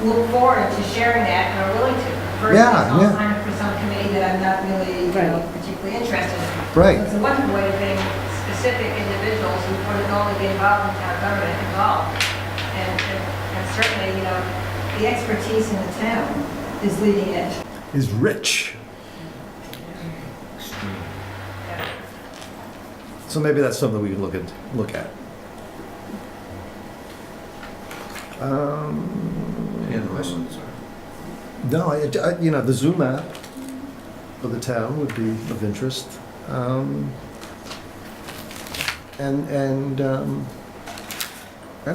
look forward to sharing that and are willing to. Versus I'll sign up for some committee that I'm not really particularly interested in. Right. So it's a wonderful way to bring specific individuals who want to not only get involved in town government involved. And certainly, the expertise in the town is leading edge. Is rich. So maybe that's something we can look at. Any other questions? No, the Zoom app for the town would be of interest. And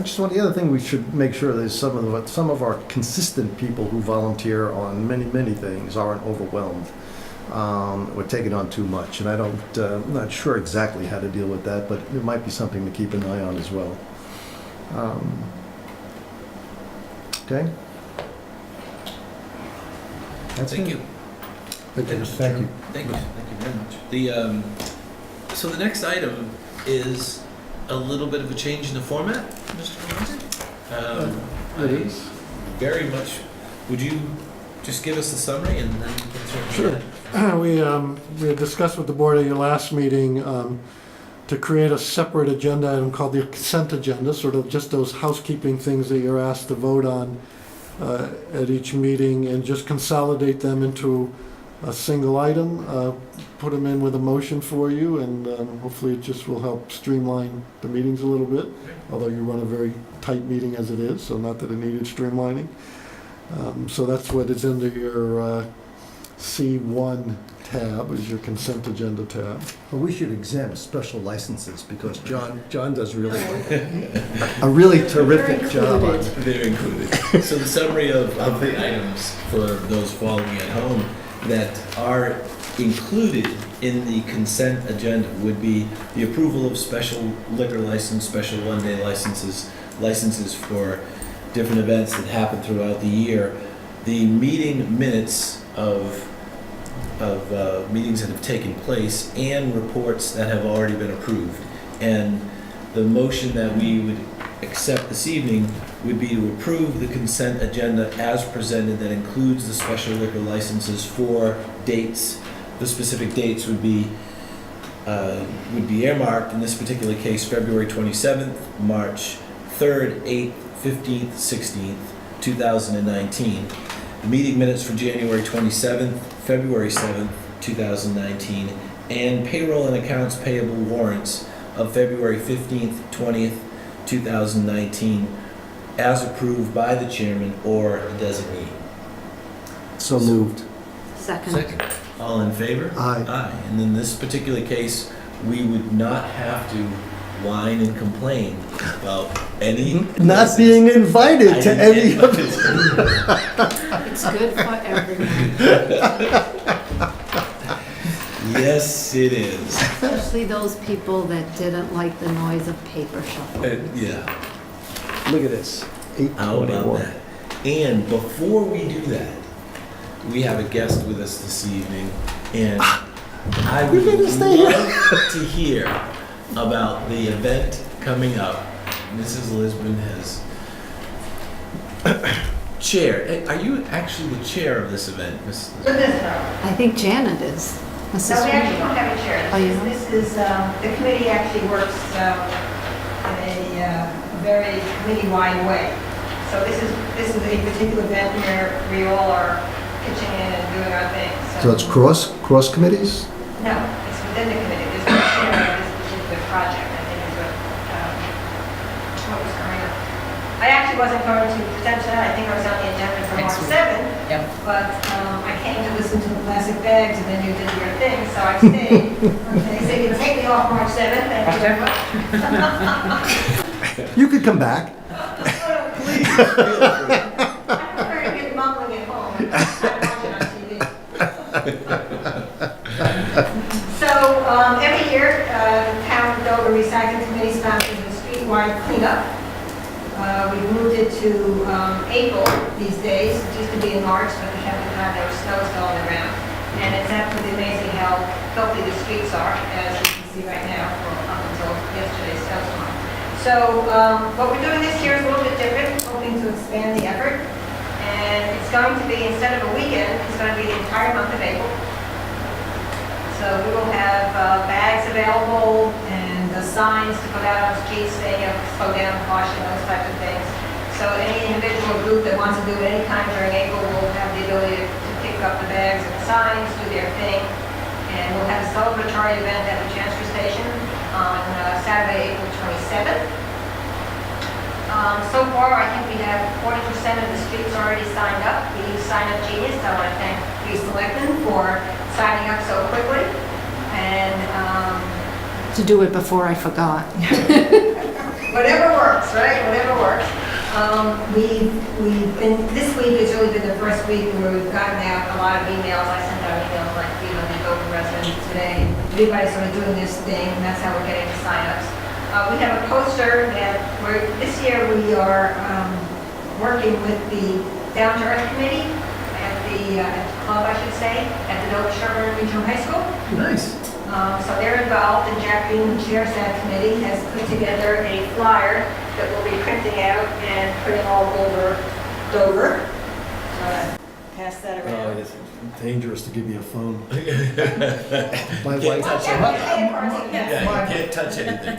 just the other thing we should make sure that some of our consistent people who volunteer on many things aren't overwhelmed or taking on too much. And I'm not sure exactly how to deal with that, but it might be something to keep an eye on as well. Okay. That's Thank it. you. Thank you. Thank you. Thank you very much. So the next item is a little bit of a change in the format, Mr. Lorenzi. It is. Very much. Would you just give us the summary and then we can Sure. We had discussed with the board at your last meeting to create a separate agenda item called the consent agenda, sort of just those housekeeping things that you're asked to vote on at each meeting, and just consolidate them into a single item, put them in with a motion for you, and hopefully it just will help streamline the meetings a little bit, although you run a very tight meeting as it is, so not that it needed streamlining. So that's what is under your C1 tab, is your consent agenda tab. Well, we should examine special licenses because John does really a really terrific job on it. They're included. So the summary of the items for those following at home that are included in the consent agenda would be the approval of special liquor license, special one-day licenses for different events that happen throughout the year, the meeting minutes of meetings that have taken place, and reports that have already been approved. And the motion that we would accept this evening would be to approve the consent agenda as presented that includes the special liquor licenses for dates. The specific dates would be earmarked, in this particular case, February 27th, March 3rd, 8th, 15th, 16th, 2019. The meeting minutes for January 27th, February 7th, 2019, and payroll and accounts payable warrants of February 15th, 20th, 2019, as approved by the chairman or designee. So moved. Second. All in favor? Aye. Aye. And in this particular case, we would not have to whine and complain about any... Not being invited to any of it. It's good for everyone. Yes, it is. Especially those people that didn't like the noise of paper shuffling. Yeah. Look at this. How about 8:21. that? And before we do that, we have a guest with us this evening, and I would love to hear about the event coming up. Mrs. Lisbon has chair. Are you actually the chair of this event, Mrs. Lisbon? I think Janet is. Mrs. No, we actually Reed? don't have a chair. Oh, you don't? This is, the committee actually works in a very committee-wide way. So this is a particular event where we all are pitching in and doing our thing. So it's cross committees? No, it's within the committee. There's no chair of this particular project, I think is what was going on. I actually wasn't going to present tonight. I think I was on the agenda for March 7th. Yep. But I came to listen to the plastic bags and then you did your thing, so I stayed. Okay, so you take me off March 7th. Thank you very much. You could come back. Please. I prefer to get mumbling at home. I'm watching on TV. So every year, the town of Dover Recycling Committee sponsors a streetwide cleanup. We've moved it to April these days. It used to be in March, but we haven't had there was snow still on the ground. And it's absolutely amazing how filthy the streets are, as you can see right now, up until yesterday's snowstorm. So what we're doing this year is a little bit different, hoping to expand the effort. And it's going to be, instead of a weekend, it's going to be the entire month of April. So we will have bags available and signs to put out on the streets saying, slow down, caution, those types of things. So any individual group that wants to do it any time during April will have the ability to pick up the bags and the signs, do their thing. And we'll have a celebratory event at the transfer station on Saturday, April 27th. So far, I think we have 40% of the streets already signed up. We use Sign Up Genius. I want to thank the Selectmen for signing up so quickly. And To do it before I forgot. whatever works, right? Whatever works. We've been, this week has really been the first week where we've gotten out a lot of emails. I sent out emails like 300 Dover residents today. Everybody's sort of doing this thing, and that's how we're getting the signups. We have a poster that this year we are working with the Down to Earth Committee at the club, I should say, at the Dover Sherburne Regional High School. Nice. So they're involved, and Jack Green, who chairs that committee, has put together a flyer that we'll be printing out and putting all over Dover. Pass that around. it's dangerous to give you a phone. My Can't wife. touch Yeah. Yeah, you can't touch anything.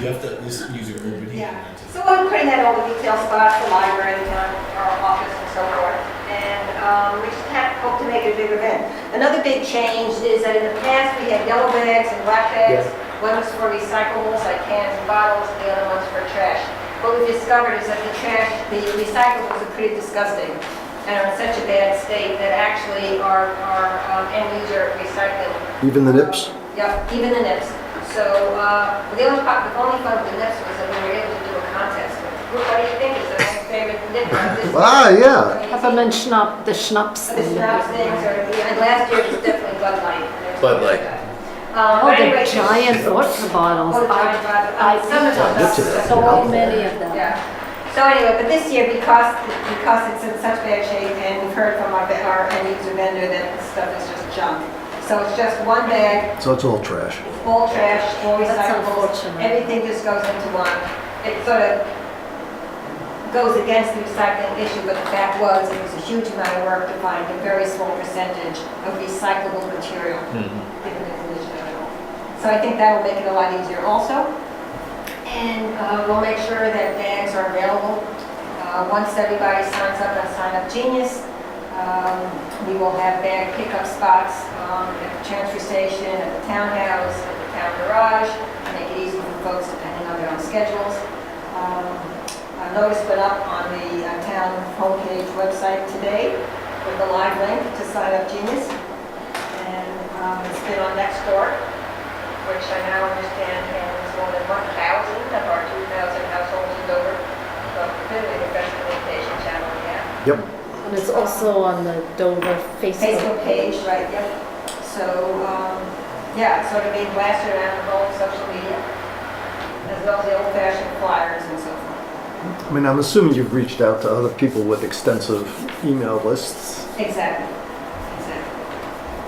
You have to use your urban heating. Yeah. So we're putting that all the retail spots, the library, our office, and so forth. And we just hope to make it a big event. Another big change is that in the past we had yellow bags and black bags. One was for recyclables like cans and bottles, and the other one's for trash. What we've discovered is that the recyclables are pretty disgusting and are in such a bad state that actually our end user recycling. Even the nips? Yep, even the nips. So the only fun with the nips was that we were able to do a contest. What do you think is the most favorite nip of this Yeah. Peppermint the schnapps. The schnapps things, and last year it was definitely Bud Light. Bud Light. Oh, But the anyway, giant vodka bottles. Oh, the giant vodka. Some of Nips them. are that. So many of them. Yeah. So anyway, but this year, because it's in such bad shape, and we've heard from our end user vendor that the stuff is just junk. So it's just one bag, So it's all trash. all trash, all That's recyclables, unfortunate. everything just goes into one. It sort of goes against the recycling issue, but the fact was, it was a huge amount of work to find a very small percentage of recyclable material, given the condition of it all. So I think that will make it a lot easier also. And we'll make sure that bags are available. Once everybody signs up on Sign Up Genius, we will have bag pickup spots at the transfer station, at the townhouse, at the town garage, to make it easy for folks depending on their own schedules. A notice went up on the town homepage website today with a live link to Sign Up Genius. And it's been on Nextdoor, which I now understand has more than 1,000 of our 2,000 households in Dover. So clearly the best communication channel we have. Yep. And it's also on the Dover Facebook page, right, yep. So, yeah, it's sort of being blasted around the whole social media, as well as the old-fashioned flyers and so forth. I mean, I'm assuming you've reached out to other people with extensive email lists. Exactly.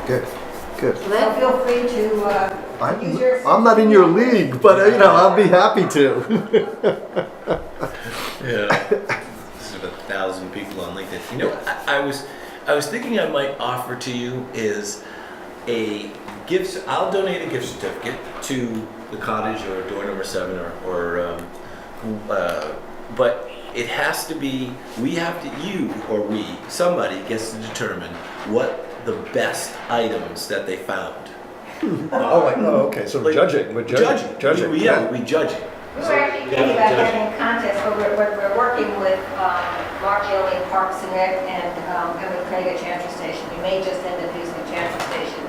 Good. So feel free to use your... I'm not in your league, but I'll be happy to. Yeah. This is 1,000 people on LinkedIn. You know, I was thinking I might offer to you is I'll donate a gift certificate to the cottage or door number 7 but it has to be, somebody gets to determine what the best items that they found. Okay, so Like, judging. We judge it. We were actually thinking about having a contest, but we're working with Mark Yeley, Parks and Rec, and with Craig at Transfer Station. We may just end up using the transfer station.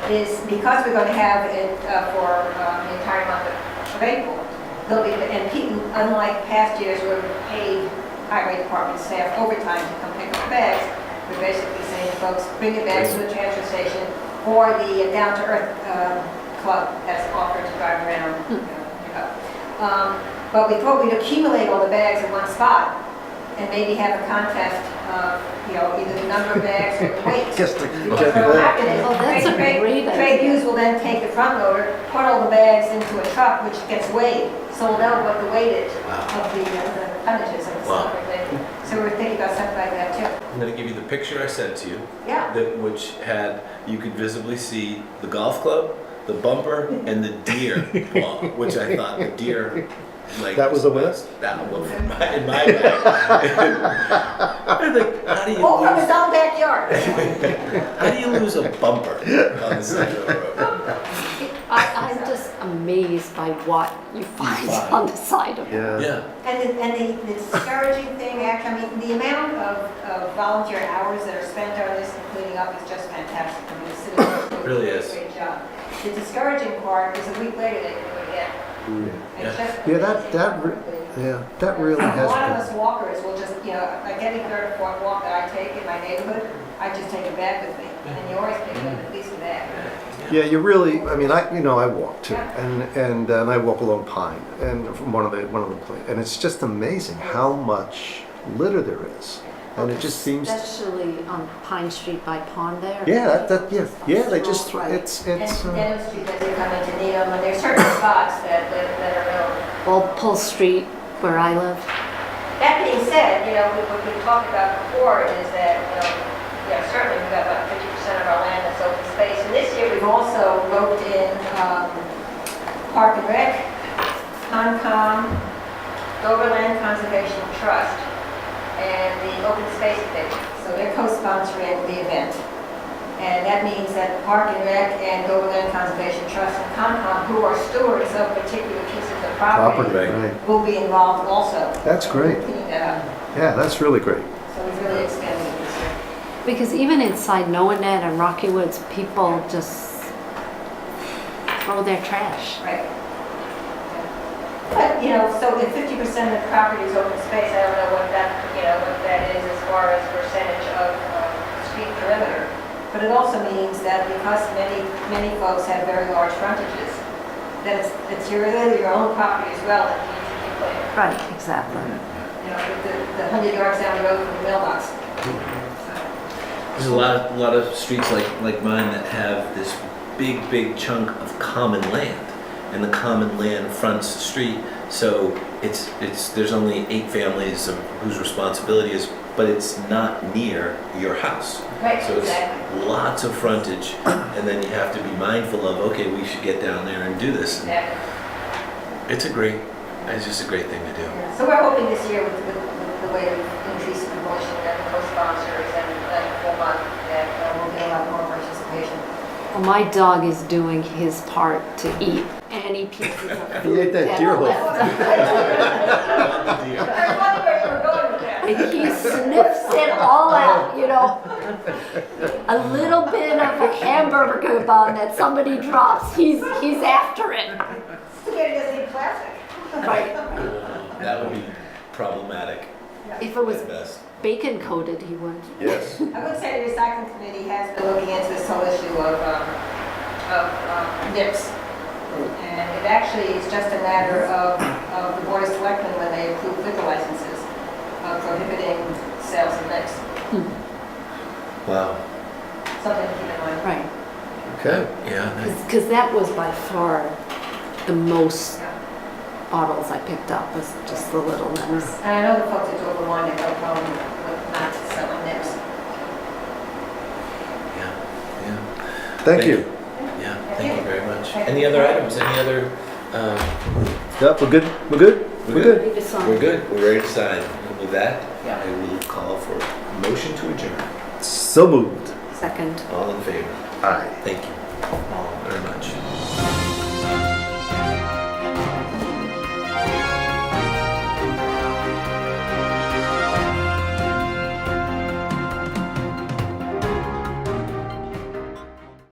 Is because we're going to have it for the entire month of April. There'll be, and people, unlike past years where we paid highway department staff overtime to come pick up bags, we're basically saying, folks, bring your bags to the transfer station, or the Down to Earth club has offered to drive around. Pick up. But we thought we'd accumulate all the bags in one spot and maybe have a contest of, either the number of bags or the weight. Just to Because get what will that. happen is, Oh, that's a great idea. Trade Hughes will then take the front loader, put all the bags into a truck, which gets weighed, so we'll know what the weight is of the tonnages of the stuff. So we're thinking about something like that too. I'm going to give you the picture I sent to you, Yeah. which had, you could visibly see the golf club, the bumper, and the deer paw, which I thought the deer, like... That was the winner? That was in my bag. I'm like, how do you All from his lose... own backyard. How do you lose a bumper on the side of the road? I'm just amazed by what you find on the side of it. Yeah. And the discouraging thing, actually, I mean, the amount of volunteer hours that are spent on this and cleaning up is just fantastic. I mean, the city is doing Really a is. great job. The discouraging part is a week later they can do it again. It's just Yeah, amazing that how quickly. that really A has lot of us been. walkers will just, like any third or fourth walk that I take in my neighborhood, I just take a bag with me. And you always pick up at least a bag. Yeah, you really, I mean, I walk too, Yeah. and I walk along Pine, and from one of the places, and it's just amazing how much litter there is, and it just seems. Especially on Pine Street by Pond there. Yeah, they just, Right. it's. And Denham Street, as they come into Needham, and there's certain spots that are real. Old Pole Street, where I live. That being said, what we talked about before is that, certainly we've got about 50% of our land that's open space. And this year we've also roped in Park and Rec, Concom, Dover Land Conservation Trust, and the Open Space Division. So they're co-sponsoring the event. And that means that Park and Rec and Dover Land Conservation Trust and Concom, who are stewards of particular pieces of property, Right. will be involved also. That's great. We're cleaning that up. Yeah, that's really great. So we've really expanded it this year. Because even inside Noanet and Rocky Woods, people just throw their trash. Right. But, so if 50% of the property is open space, I don't know what that is as far as percentage of street perimeter. But it also means that because many folks have very large frontages, that it's really your own property as well that needs to be cleared. Right, exactly. The 100 yards down the road from the mailbox. There's a lot of streets like mine that have this big chunk of common land, and the common land fronts the street. So there's only 8 families whose responsibility is, but it's not near your house. Right, So it's exactly. lots of frontage, and then you have to be mindful of, okay, we should get down there and do this. Exactly. It's just a great thing to do. Yeah. So we're hoping this year with the way we've increased the promotion and the co-sponsors and the full month that we'll get a lot more participation. Well, my dog is doing his part to eat any pieces of He ate food that deer are hoof. left. I was wondering where you were going with that. And he sniffs it all out, A little bit of a hamburger bun that somebody drops, he's after it. Spaghetti doesn't eat plastic. Right. That would be problematic If it was at best. bacon coated, he would. Yes. I would say the recycling committee has been looking into this whole issue of NIPS. And it actually is just a matter of the board of selectmen when they approve liquor licenses, prohibiting sales of NIPS. Wow. Something to keep in mind. Right. Okay. Yeah. Because that was by far the most bottles I picked up, was just the little nips. And I know the folks at Dover Wine have no problem with not selling NIPS. Yeah. Thank you. Yeah, thank you very much. Any other items? Any other? Yep, we're good? We're good? We're good? Ready to sign. We're good. We're ready to sign. And with that, I will call for a motion to adjourn. So moved. Second. All in favor? Aye. Thank you all very much.